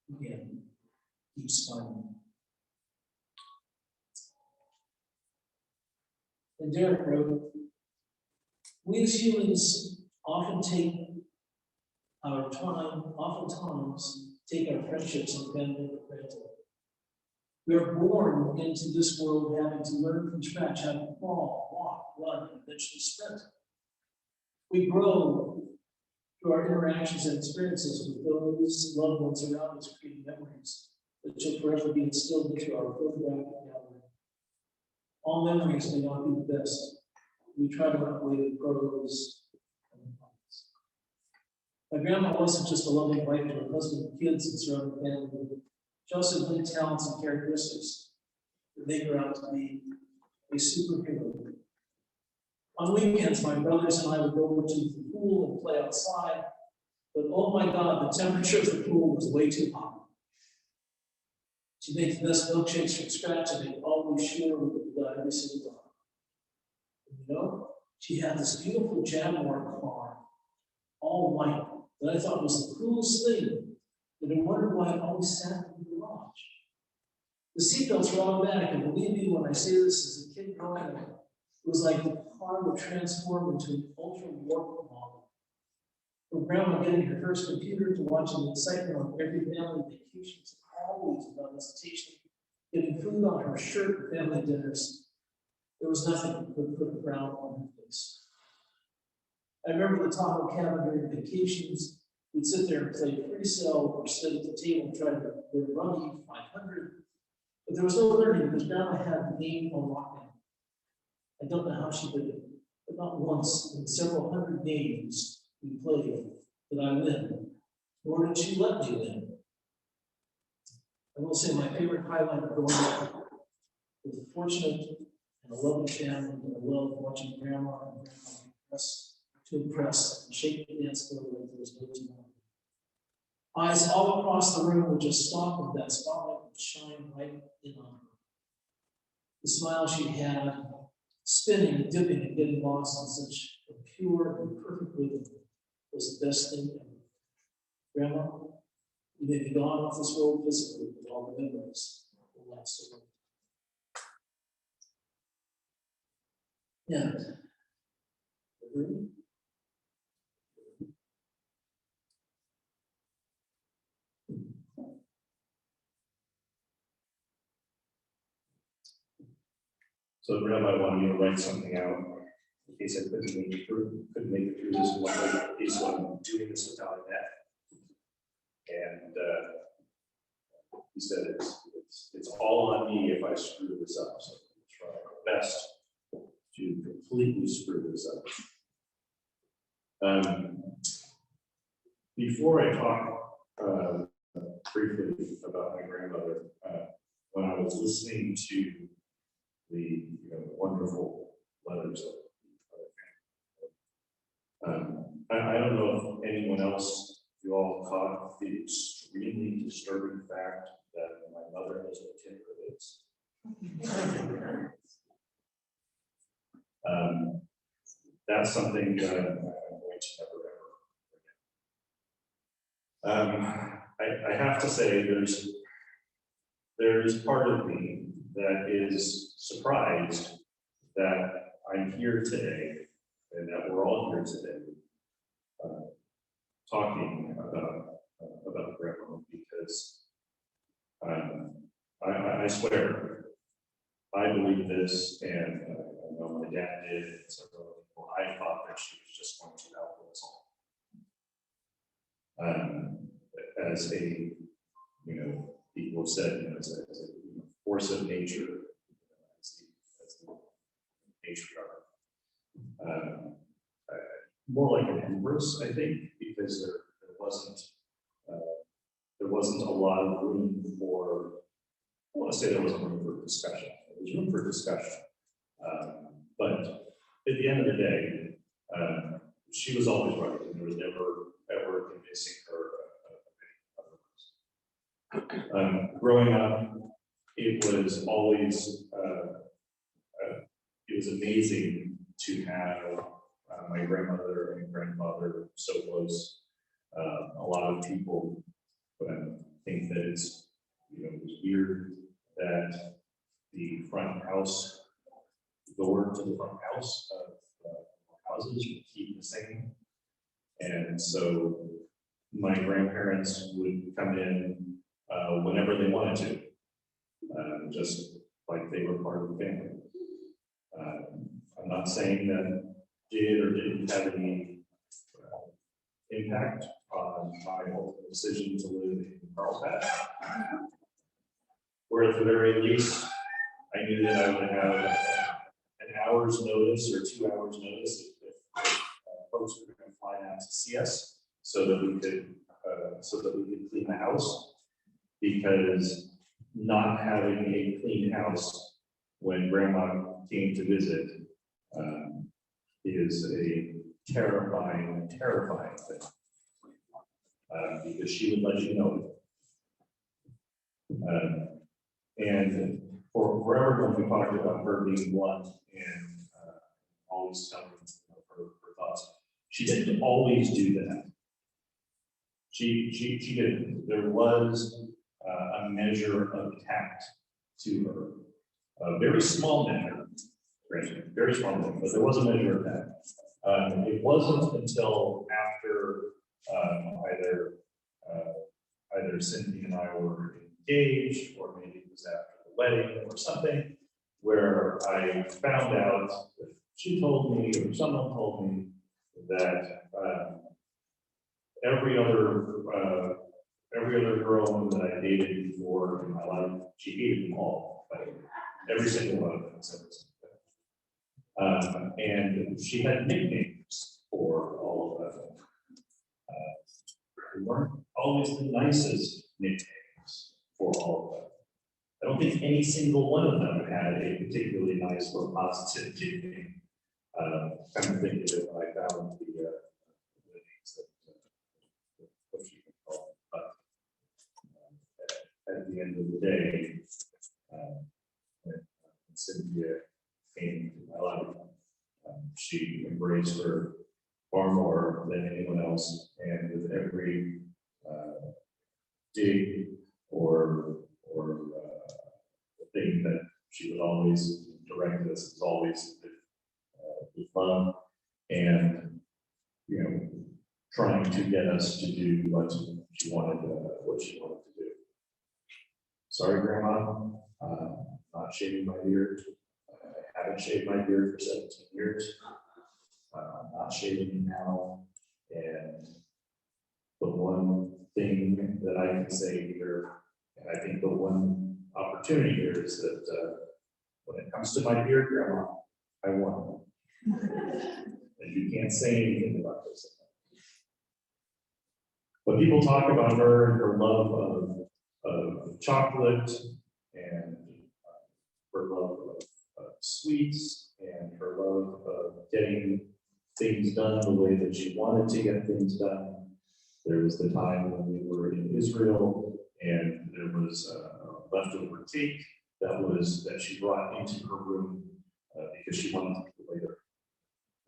again, keep smiling. And Derek wrote, we as humans oftentimes take our friendships and family for granted. We are born into this world having to learn from scratch how to crawl, walk, run, and eventually sprint. We grow through our interactions and experiences with those loved ones around us, creating memories that shall forever be instilled into our photographic gallery. All memories may not be the best. We try to outweigh the pros and the cons. My grandma wasn't just a loving wife to her husband and kids and surrounding family. She also had many talents and characteristics that make her out to be a superhero. On weekends, my brothers and I would go over to the pool and play outside, but oh my God, the temperature of the pool was way too hot. She made the best milkshakes from scratch, and they always sure we would die every single time. And you know, she had this beautiful Jaguar car, all white, that I thought was the coolest thing, and I wondered why it always sat in the garage. The seatbelts were automatic, and believe me when I say this as a kid growing up, it was like the car would transform into an ultra-warped model. From Grandma getting her first computer to watching the excitement on every family vacation, to always without hesitation, getting food on her shirt at family dinners, there was nothing that could put a frown on her face. I remember the Tahoe cabin during vacations. We'd sit there and play pre-sell or sit at the table and try to win Rummy 500. But there was no learning because Grandma had the game on lockdown. I don't know how she did it, but not once in several hundred games we played did I win, nor did she let me win. I will say my favorite highlight of growing up was a fortunate and a loving family, and I love watching Grandma and Grandpa impress and shake the dance floor like there was no tomorrow. Eyes all across the room would just stop and that spotlight would shine right in on her. The smile she had, spinning and dipping and getting lost in such a pure and perfect rhythm was the best thing ever. Grandma, you may be gone off this world physically, but all the memories will last forever. And so Rabbi wanted me to write something out in case I couldn't make it through this one piece, so I'm doing this without that. And he said it's all on me if I screw this up. So I'm trying my best to completely screw this up. Before I talk briefly about my grandmother, when I was listening to the wonderful letters that I don't know if anyone else, you all caught the extremely disturbing fact that my mother has a Timber. That's something that I'm going to never ever forget. I have to say there's part of me that is surprised that I'm here today and that we're all here today talking about grandma, because I swear I believe this, and I know my dad did, and several people. I thought that she was just going to outlive us all. As a, people have said, as a force of nature, as the patriarch. More like an empress, I think, because there wasn't a lot of room for, I want to say there wasn't room for discussion. There was room for discussion. But at the end of the day, she was always right, and there was never ever convincing her otherwise. Growing up, it was always, it was amazing to have my grandmother and grandfather so close. A lot of people think that it's, it was weird that the front house door to the front house of houses would keep the same. And so my grandparents would come in whenever they wanted to, just like they were part of the family. I'm not saying that did or didn't have any impact on my ultimate decision to live in Carlsbad, where at the very least, I knew that I would have an hour's notice or 2 hours notice if folks were going to fly out to see us, so that we could clean the house. Because not having a clean house when grandma came to visit is a terrifying thing, because she would let you know. And for everyone, we talked about her being blunt and always telling her thoughts. She didn't always do that. She didn't. There was a measure of tact to her, a very small measure, very small measure, but there was a measure of tact. It wasn't until after either Cynthia and I were engaged, or maybe it was after the wedding or something, where I found out that she told me, or someone told me, that every other girl that I dated before in my life, she hated them all, like every single one of them. And she had nicknames for all of them. They weren't always the nicest nicknames for all of them. I don't think any single one of them had a particularly nice or positive nickname. Kind of thinking of it when I found the names that what you can call them. But at the end of the day, when Cynthia came to my life, she embraced her far more than anyone else, and with every dig or thing that she would always direct us, was always with love and trying to get us to do what she wanted to do. Sorry, Grandma, not shaving my beard. I haven't shaved my beard for 17 years. I'm not shaving now, and the one thing that I can say here, and I think the one opportunity here, is that when it comes to my beard, Grandma, I won. And you can't say anything about this. But people talk about her and her love of chocolate, and her love of sweets, and her love of getting things done the way that she wanted to get things done. There was the time when we were in Israel and there was leftover cake that she brought into her room because she wanted to eat it later.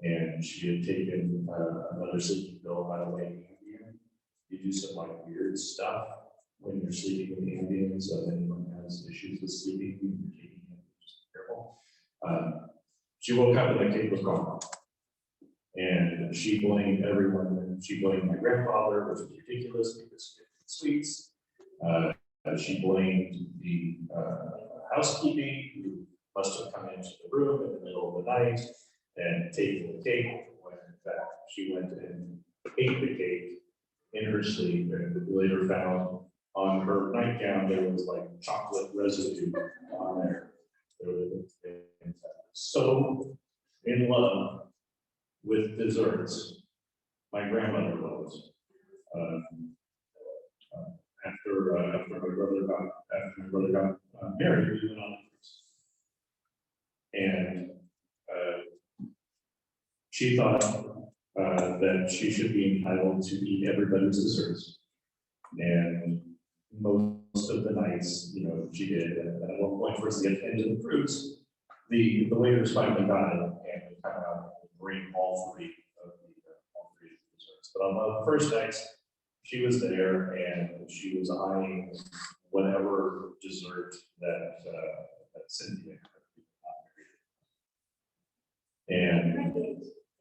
And she had taken another sleeping pill, by the way. You do some like weird stuff when you're sleeping with Ambien, so if anyone has issues with sleeping, you're taking it, just be careful. She woke up and the cake was gone. And she blamed everyone. She blamed my grandfather, which was ridiculous because he did sweets. She blamed the housekeeping, who must have come into the room in the middle of the night and taken the cake, when in fact she went and ate the cake in her sleep, and later found on her nightgown there was like chocolate residue on there. So in love with desserts, my grandmother was. After my brother got married, we went on a cruise. And she thought that she should be entitled to eat everybody's desserts. And most of the nights, you know, she did. And at one point, towards the end of the cruise, the waiters finally got it and would come out and bring all three of the desserts. But on one of the first nights, she was there and she was eyeing whatever dessert that Cynthia had.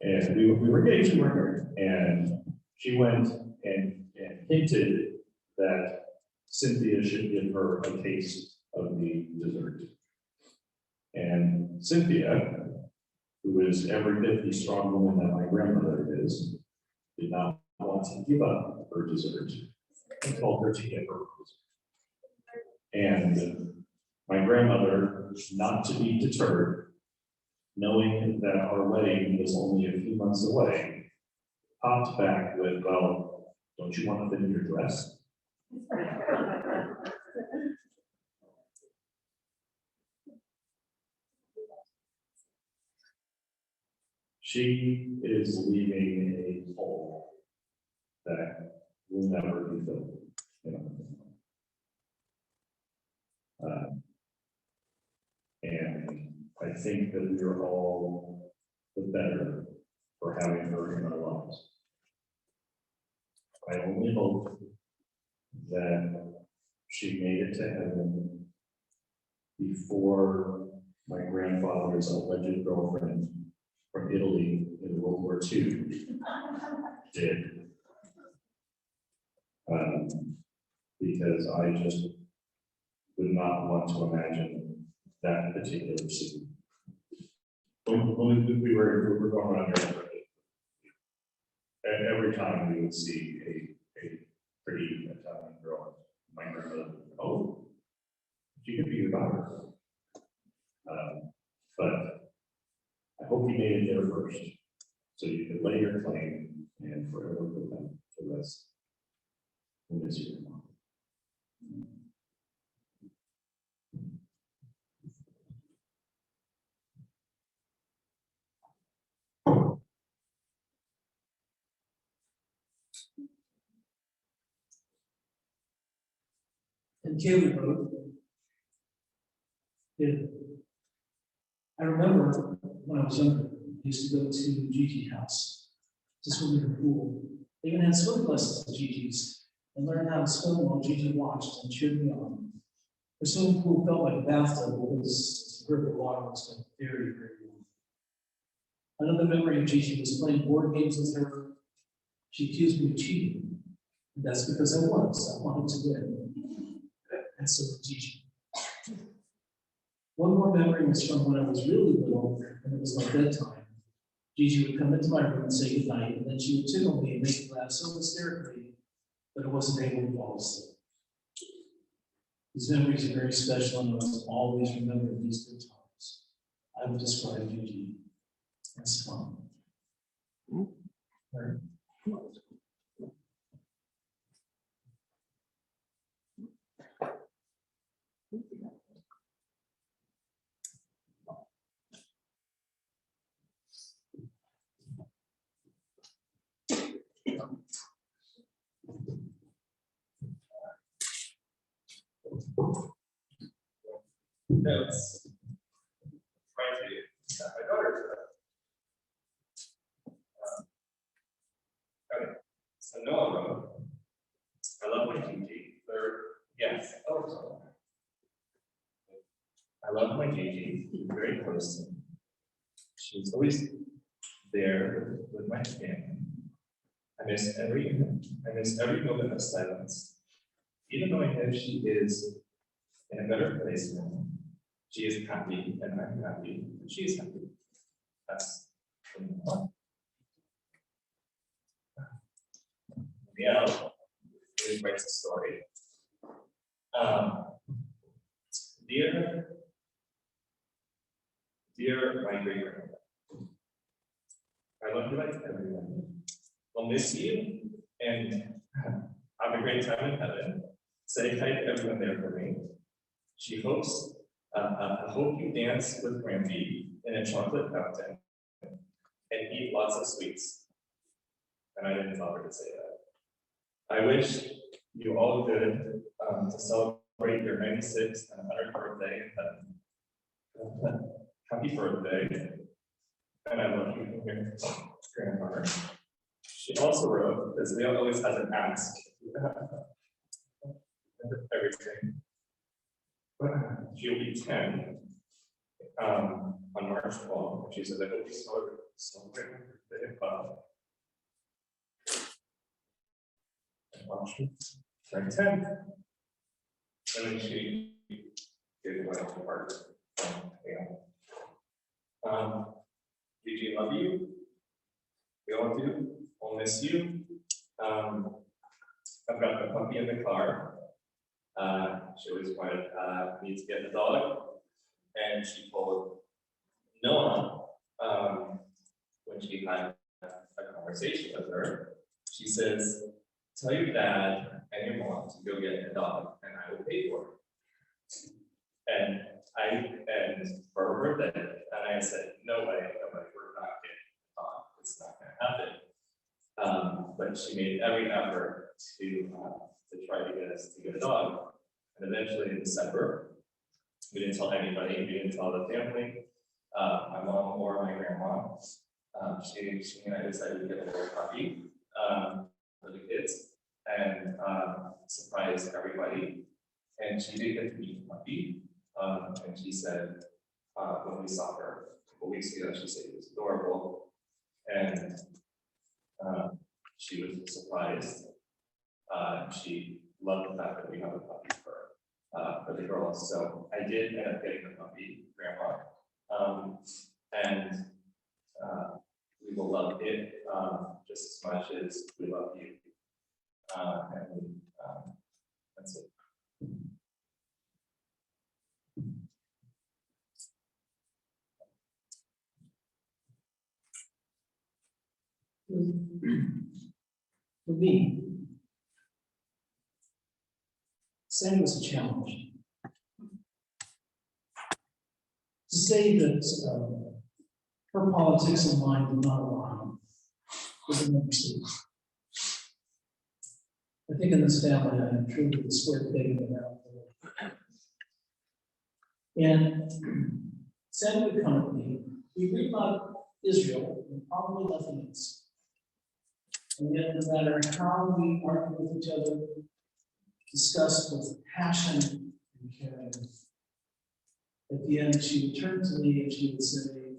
And we were engaged, we were married, and she went and hinted that Cynthia should give her a taste of the dessert. And Cynthia, who is every bit the strong woman that my grandmother is, did not want to give up her dessert. I told her to give her dessert. And my grandmother, not to be deterred, knowing that our wedding was only a few months away, popped back with, well, don't you want to fit in your dress? She is leaving a hole that will never be filled. You know? And I think that we are all the better for having her in our lives. I only hope that she made it to heaven before my grandfather's alleged girlfriend from Italy in World War II did. Because I just would not want to imagine that particular scene. When we were going around here, and every time we would see a pretty Italian girl, my grandmother would, oh, she could be your daughter. But I hope you made it there first, so you could lay your claim and forever put them to rest in this year. And Kaylee wrote, I remember when I was younger, I used to go to Gigi's house to swim in her pool. They even had swim lessons at Gigi's and learned how to swim while Gigi watched and cheered me on. Her swimming pool felt like a bathtub because the river water was very, very warm. Another memory of Gigi was playing board games with her. She accused me of cheating. And that's because I wanted to win. And so did Gigi. One more memory was from when I was really little, and it was my bedtime. Gigi would come into my room and say goodnight, and then she would tickle me and make me laugh so hysterically that I wasn't able to fall asleep. These memories are very special, and I must always remember these good times. I would describe Gigi as fun. Right. notes. Reminds me that my daughter's okay, so Noah wrote, I love my Gigi. Yes, oh, I love my Gigi. She's very close to me. She's always there with my family. I miss every moment of silence. Even though I know she is in a better place now, she is happy and I'm happy and she is happy. That's fun. Yeah, it writes a story. Dear my great grandmother, I love you like everyone. I'll miss you and have a great time in heaven. Say hi to everyone there for me. She hopes, I hope you dance with Granby in a chocolate fountain and eat lots of sweets. And I didn't tell her to say that. I wish you all good to celebrate your 96th and 100th birthday in heaven. Happy birthday. And I love you from your grandmother. She also wrote, because Leo always has an ask. Everything. She'll be 10 on March 12th. She says, I hope you celebrate her birthday. Turn 10. And then she gave away the part. Gigi, love you. We all do. I'll miss you. I've got the puppy in the car. She always wanted me to get the dog. And she told Noah, when she had a conversation with her, she says, tell your dad and your mom to go get a dog and I will pay for it. And for her birthday, and I said, no way, we're not getting a dog. It's not gonna happen. But she made every effort to try to get us to get a dog. And eventually in December, we didn't tell anybody, we didn't tell the family, my mom or my grandma. She and I decided to get a little puppy for the kids and surprise everybody. And she did get to meet the puppy. And she said, when we saw her a couple weeks ago, she said it was adorable. And she was surprised. She loved the fact that we have a puppy for the girls. So I did end up getting the puppy, Grandma. And we will love it just as much as we love you. And that's it. For me, Sandy was a challenge. To say that her politics and mine do not align is an understatement. I think in this family, I am truly the square peg in the round hole. And Sandy would come to me, we read about Israel and probably nothing else. And yet, no matter how we argue with each other, discuss with passion and caring, at the end, she would turn to me and she would say,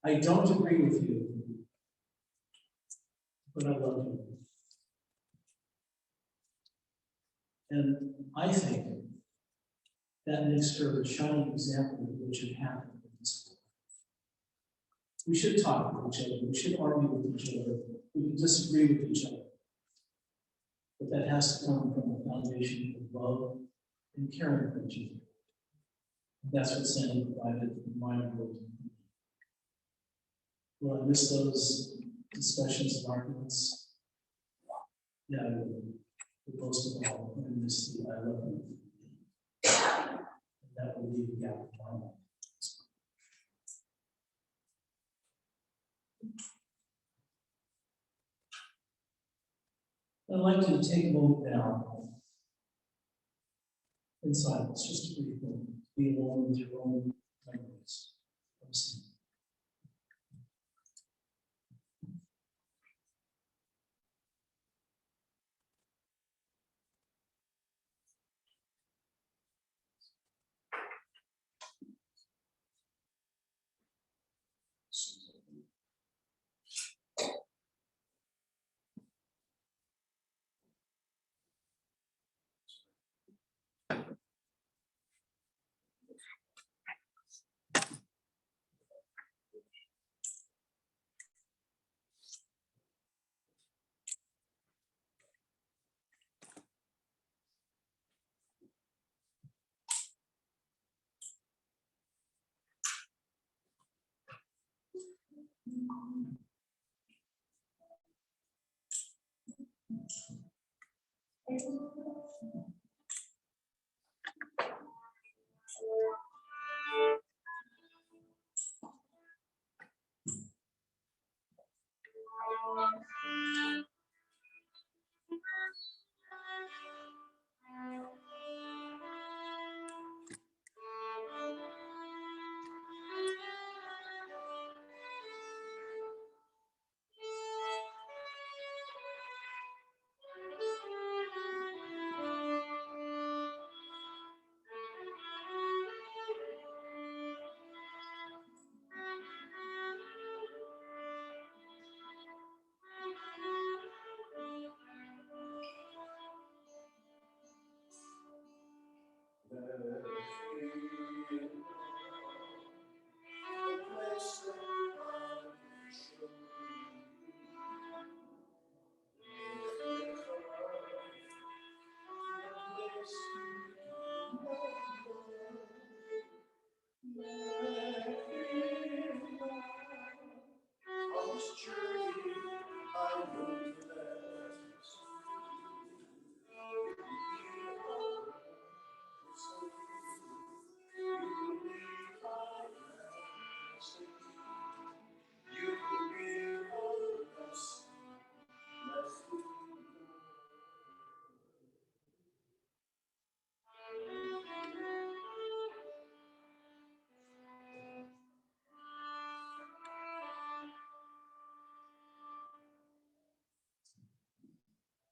I don't agree with you, but I love you. And I think that makes her a shining example of what should happen in this world. We should talk with each other, we should argue with each other, we can disagree with each other. But that has to come from a foundation of love and caring for each other. That's what Sandy provided in my world. Will I miss those discussions and arguments? Yeah, I will. But most of all, I miss the I love you. And that will leave a gap in my life. I'd like to take a moment now in silence, just a brief moment, be alone with your own memories of sin.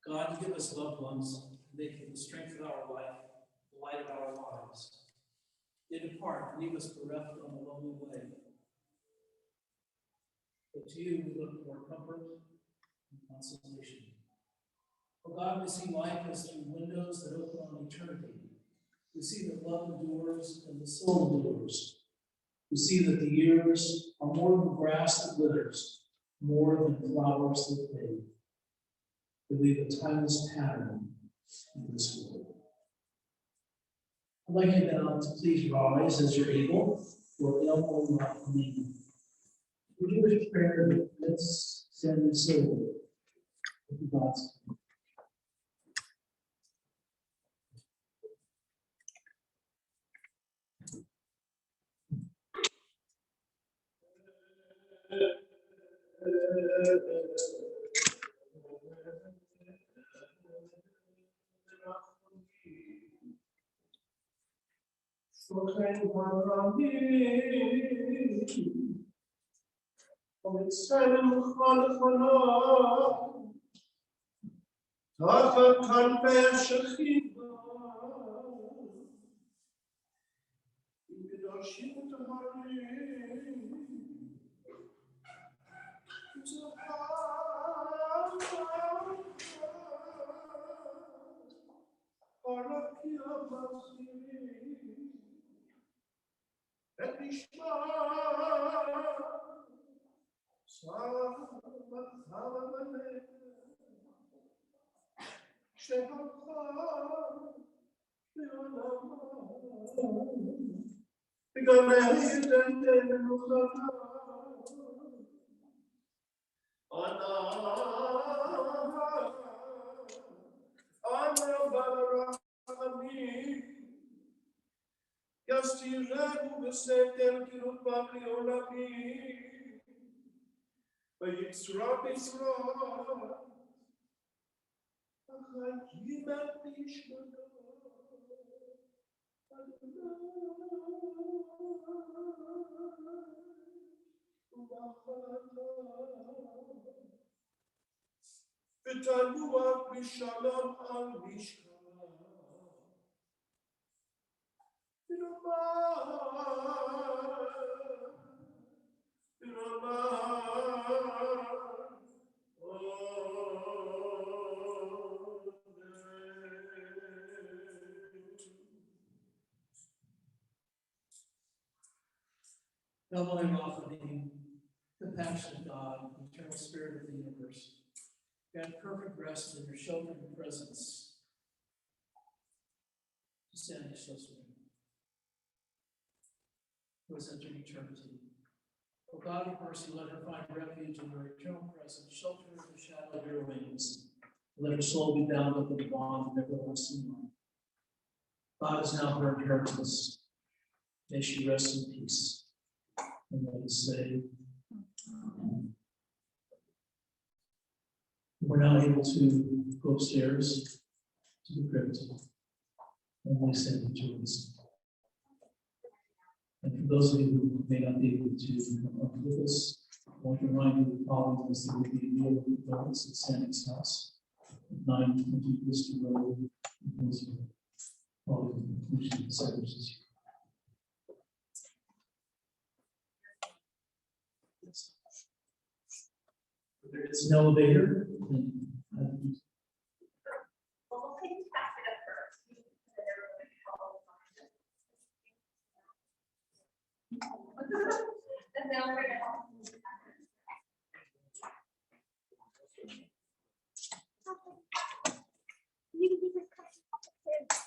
God, give us loved ones, they can strengthen our life, the light of our lives. They depart, leave us bereft on the lonely way. But to you we look for comfort and consolation. Oh God, we see life as through windows that open on eternity. We see that love endures and the soul endures. We see that the years are more than grass that withers, more than flowers that fade. We leave a timeless pattern in this world. I'd like you now to please rise as you're able, for ill will not me. Would you wish prayer that let's send the soul of God's ותנוח בשלום על משכב. Now, my Raphael, compassionate God, eternal spirit of the universe, grant perfect rest in your sheltering presence. Sybna Schlesinger, who has entered eternity. O God of mercy, let her find refuge in your eternal presence, shelter in the shadow of your wings. Let her soul be bound up in the bond of everlasting life. God is now her inheritance. May she rest in peace. And let us say, Amen. We're now able to go upstairs to the crypt and we send it to us. And for those of you who may not be able to come up with us, I want to remind you the following is there will be a meal of adults at Sandy's house at 920 Worcester Road in Hillsborough, following the conclusion of the services. If there is no elevator, then Well, we'll take you back it up first. And then everybody follow behind us. And then we're gonna. You can just cut it off the kids.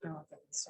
No, that's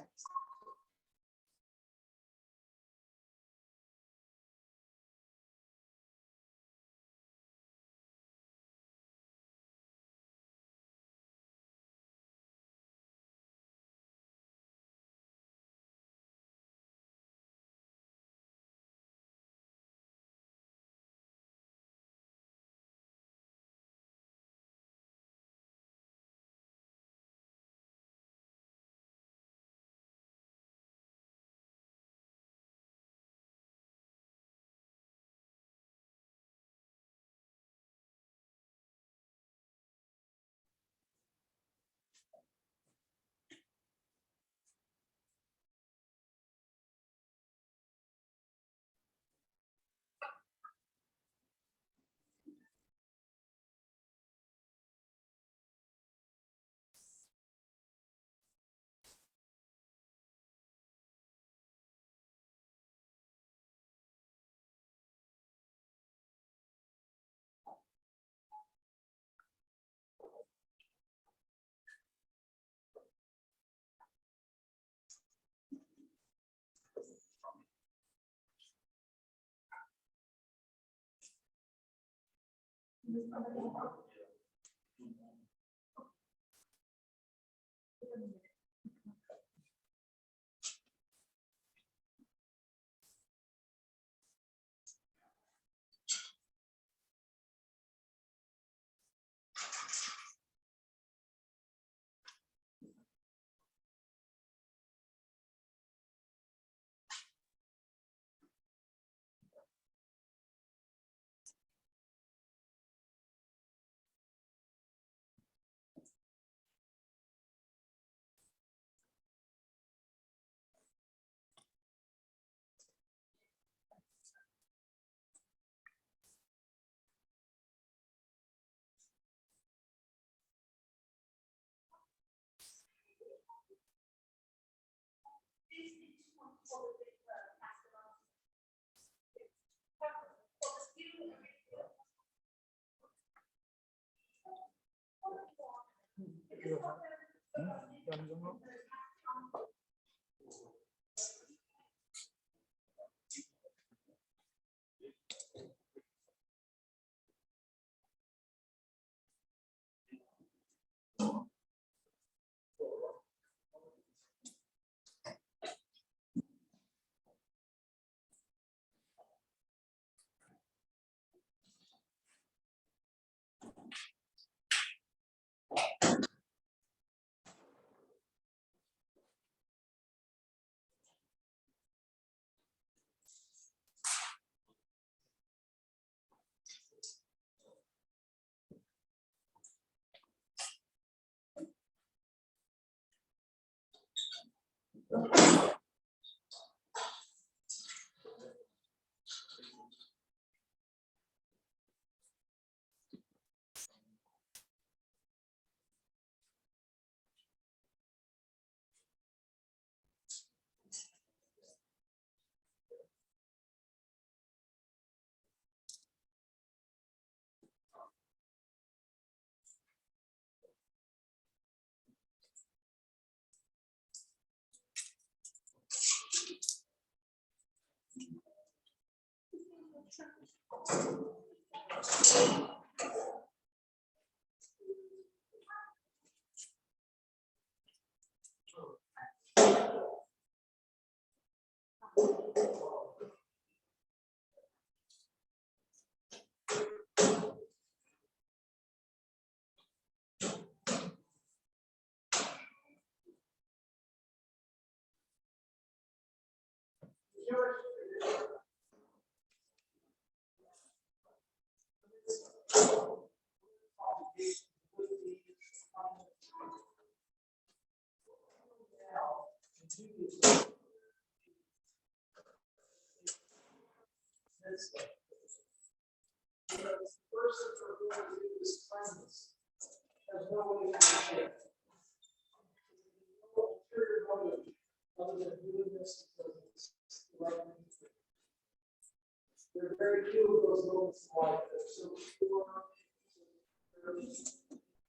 There are very few of those moments in life that are so pure,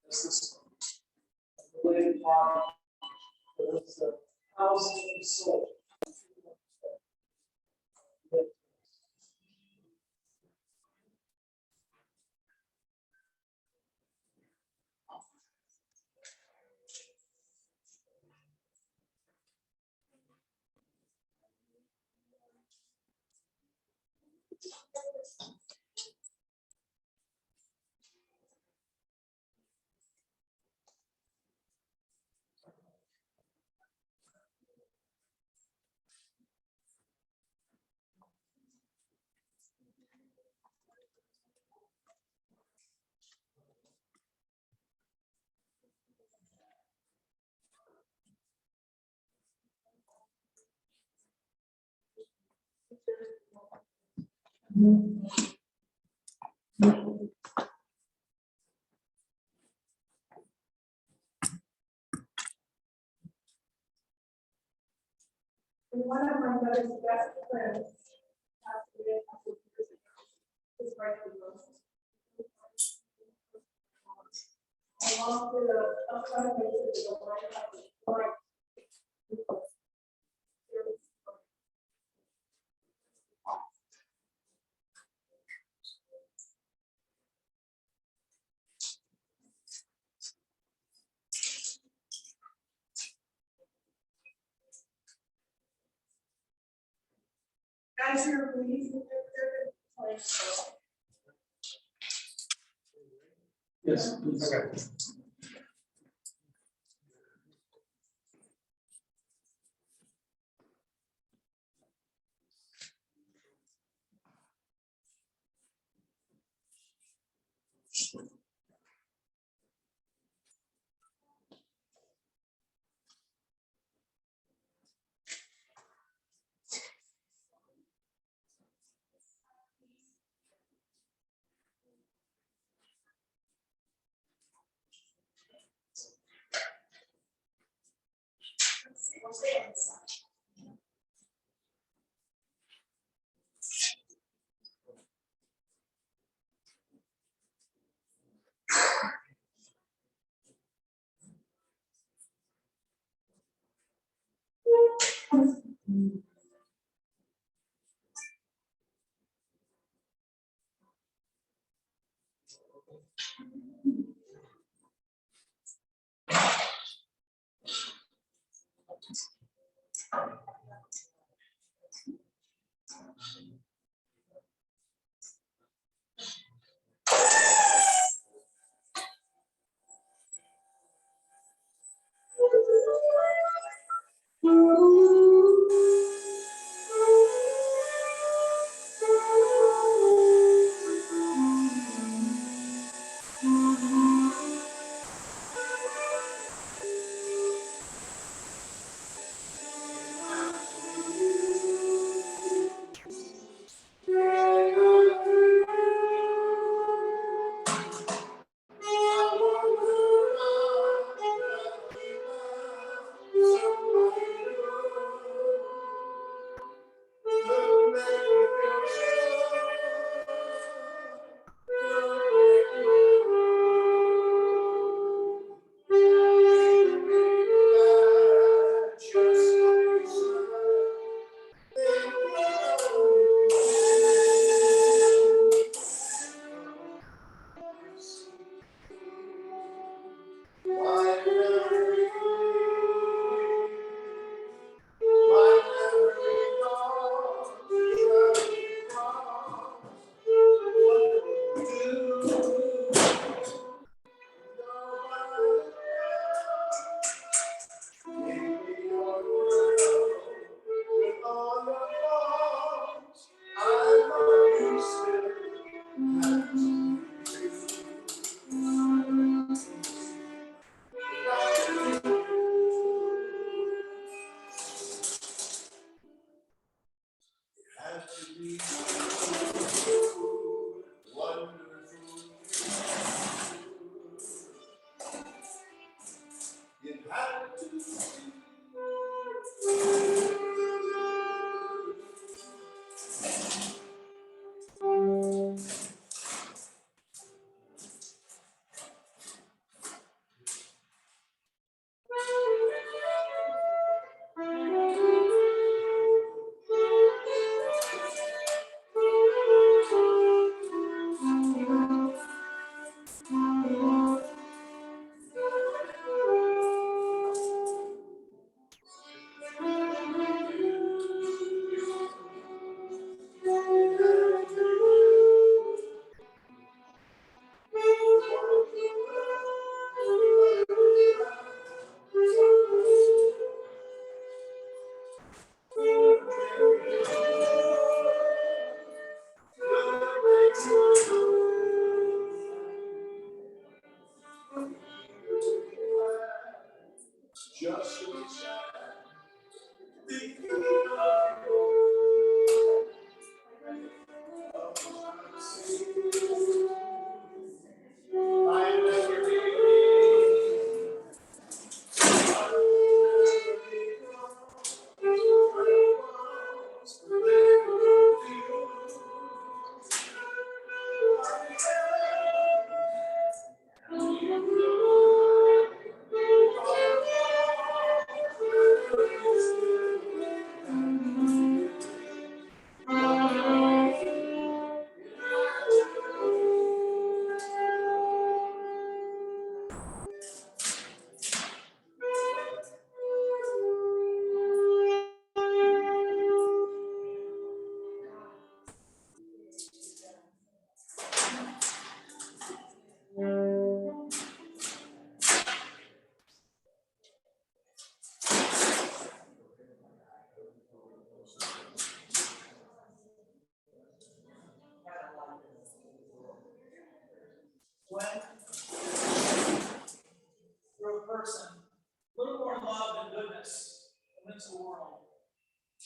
as this one. Related body, that is the housing of the soul. One of my mother's best friends passed away a couple of years ago. His wife was along with a fundraiser to the White House. As you're releasing, they're like. Yes, please. Okay.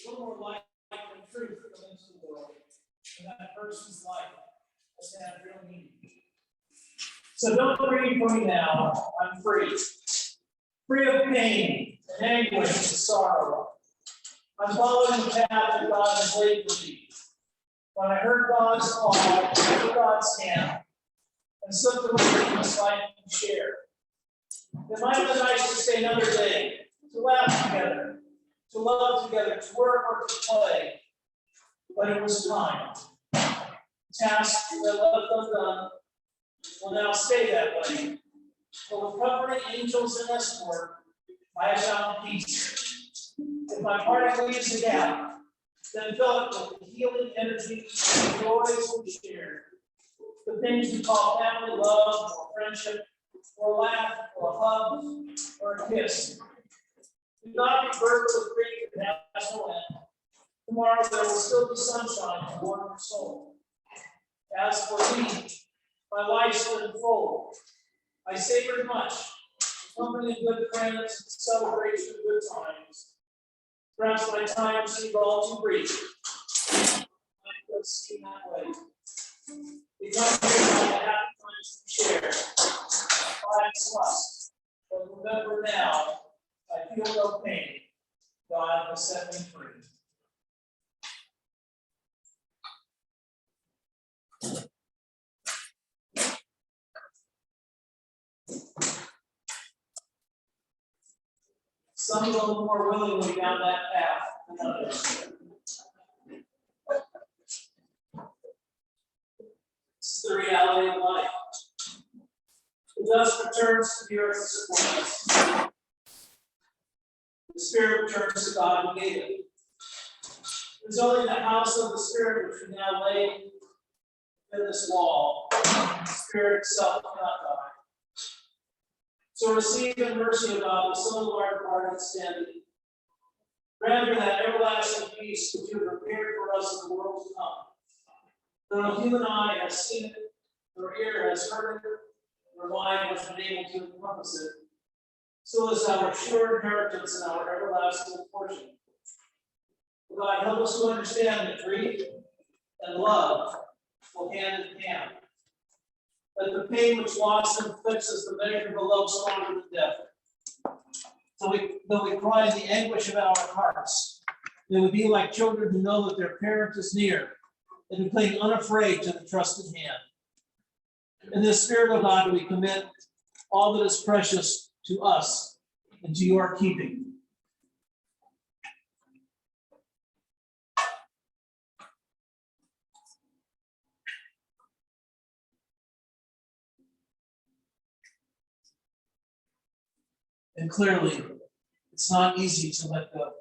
a little more light and truth come into the world. And that person's life has had real meaning. So don't grieve for me now. I'm free. Free of pain and anguish and sorrow. I'm following the path that God has laid for me. When I heard God's call, I took God's hand and slipped away from this life and share. It might have been nice to stay another day, to laugh together, to love together, to work or to play. But it was time. The task that left undone will now stay that way. But with comforting angels and escort, I have found peace. If my parting leaves the gap, then fill it with the healing energy and joys we share. The things we call family love or friendship, or a laugh, or a hug, or a kiss. Do not be burdened with grief that has no end. Tomorrow there will still be sunshine to warm your soul. As for me, my life's been full. I savored much, company of good friends and celebration of good times. Perhaps my time seemed all too brief. I could see that way. Become here by the happy times to share. I trust, but remember now, I feel no pain. God has set me free. Some go more willingly down that path than others. It's the reality of life. The dust returns to the earth to support us. The spirit returns to God who gave it. It is only in the house of the spirit which we now lay in this wall. The spirit itself cannot die. So receive in mercy of God the soul of our departed standing. Grant her that everlasting peace which you have prepared for us in the world to come. No human eye has seen it, nor ear has heard it, nor mind has been able to encompass it. So is our sure inheritance and our everlasting portion. God, help us to understand that grief and love go hand in hand. That the pain which loss inflicts is the measure of a love stronger than death. So though we cry in the anguish of our hearts, may we be like children who know that their parent is near and who cling unafraid to the trusted hand. In this spirit of God, we commit all that is precious to us and to your keeping. And clearly, it's not easy to let go.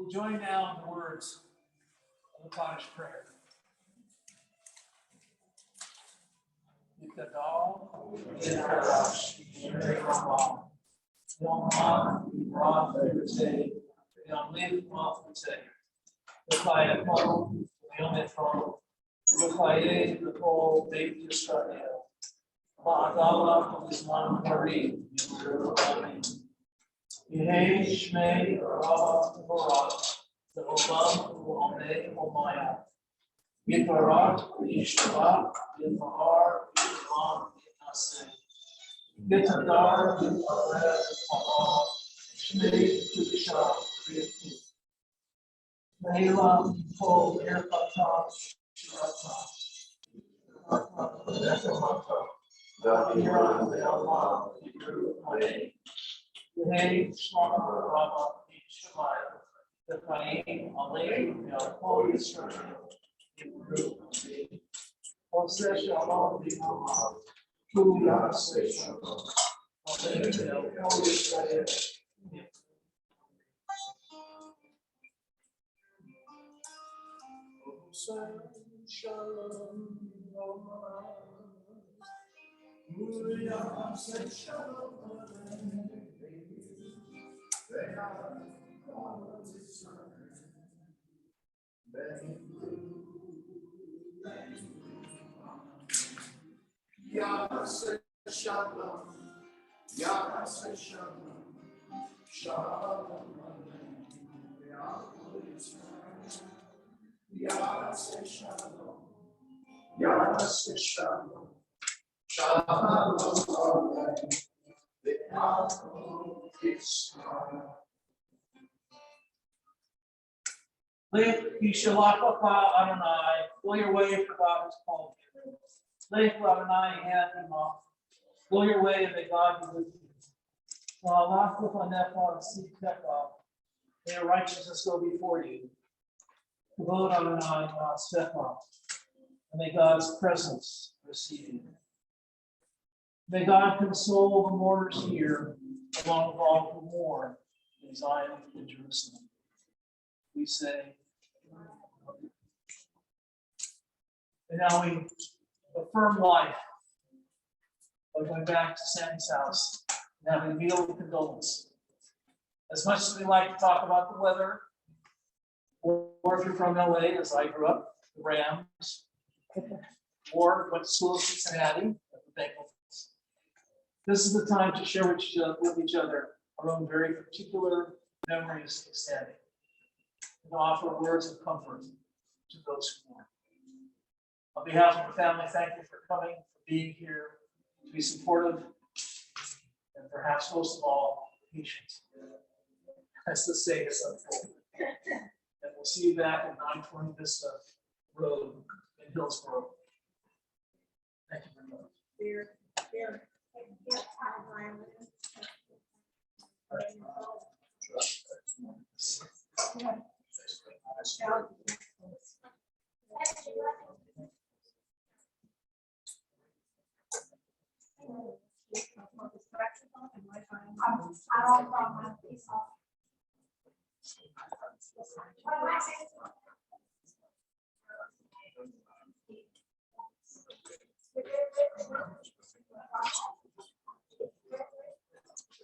We'll join now in the words of the Kaddish prayer. Yikadal, Yikadash, Yireh, Yom Ha, Rav, Yireh, Yom Liv, Rav, Yireh, Yom Yom Ephraim, Yochaye, the whole Beit Yisrael, Ba'adallah, Islam, Marie, Amen. Yehei Shmei Rav Barak, the Olam U'Amei U'Maya, Yiparak, Yishtabak, Yipahar, Yipam, Yipaseh, Yitadar, Yiparev, Yipahar, Shmei Tudishah, Yipim, Meila, Yipol, Yirpatah, Shirata, Yipatah, Yipatah, Yipatah, Yipatah, Hey, Shlomo, Rama, Shemaiah, the Chaim, Aleim, Yahweh, Israel, Hebrew, Oseh Shalom, B'Hamah, Hu Yaseh Shalom, Aleim, Yahweh, Israel, Oseh Shalom, Hu Yaseh Shalom, Yaseh Shalom, Yaseh Shalom, Shalom, Yaseh Shalom, Yaseh Shalom, Shalom, Live, Yishalachaka Adonai, go your way for God has called you. Live, Adonai, hand him off. Go your way and may God be with you. May your righteousness go before you. Vote Adonai, Sephah, and may God's presence receive you. May God console the mourners here, along with all who mourn in Zion and Jerusalem. We say, and now we affirm life by going back to Sammy's house and having a meal of condolence. As much as we like to talk about the weather, or if you're from LA, as I grew up, the Rams, or went to school in Cincinnati, the Bengals. This is the time to share with each other our own very particular memories of Sammy, and offer words of comfort to those who mourn. On behalf of the family, thank you for coming, for being here, to be supportive, and perhaps most of all, patient. As the saying is unfolding. And we'll see you back at 920 Vista Road in Hillsborough. Thank you very much.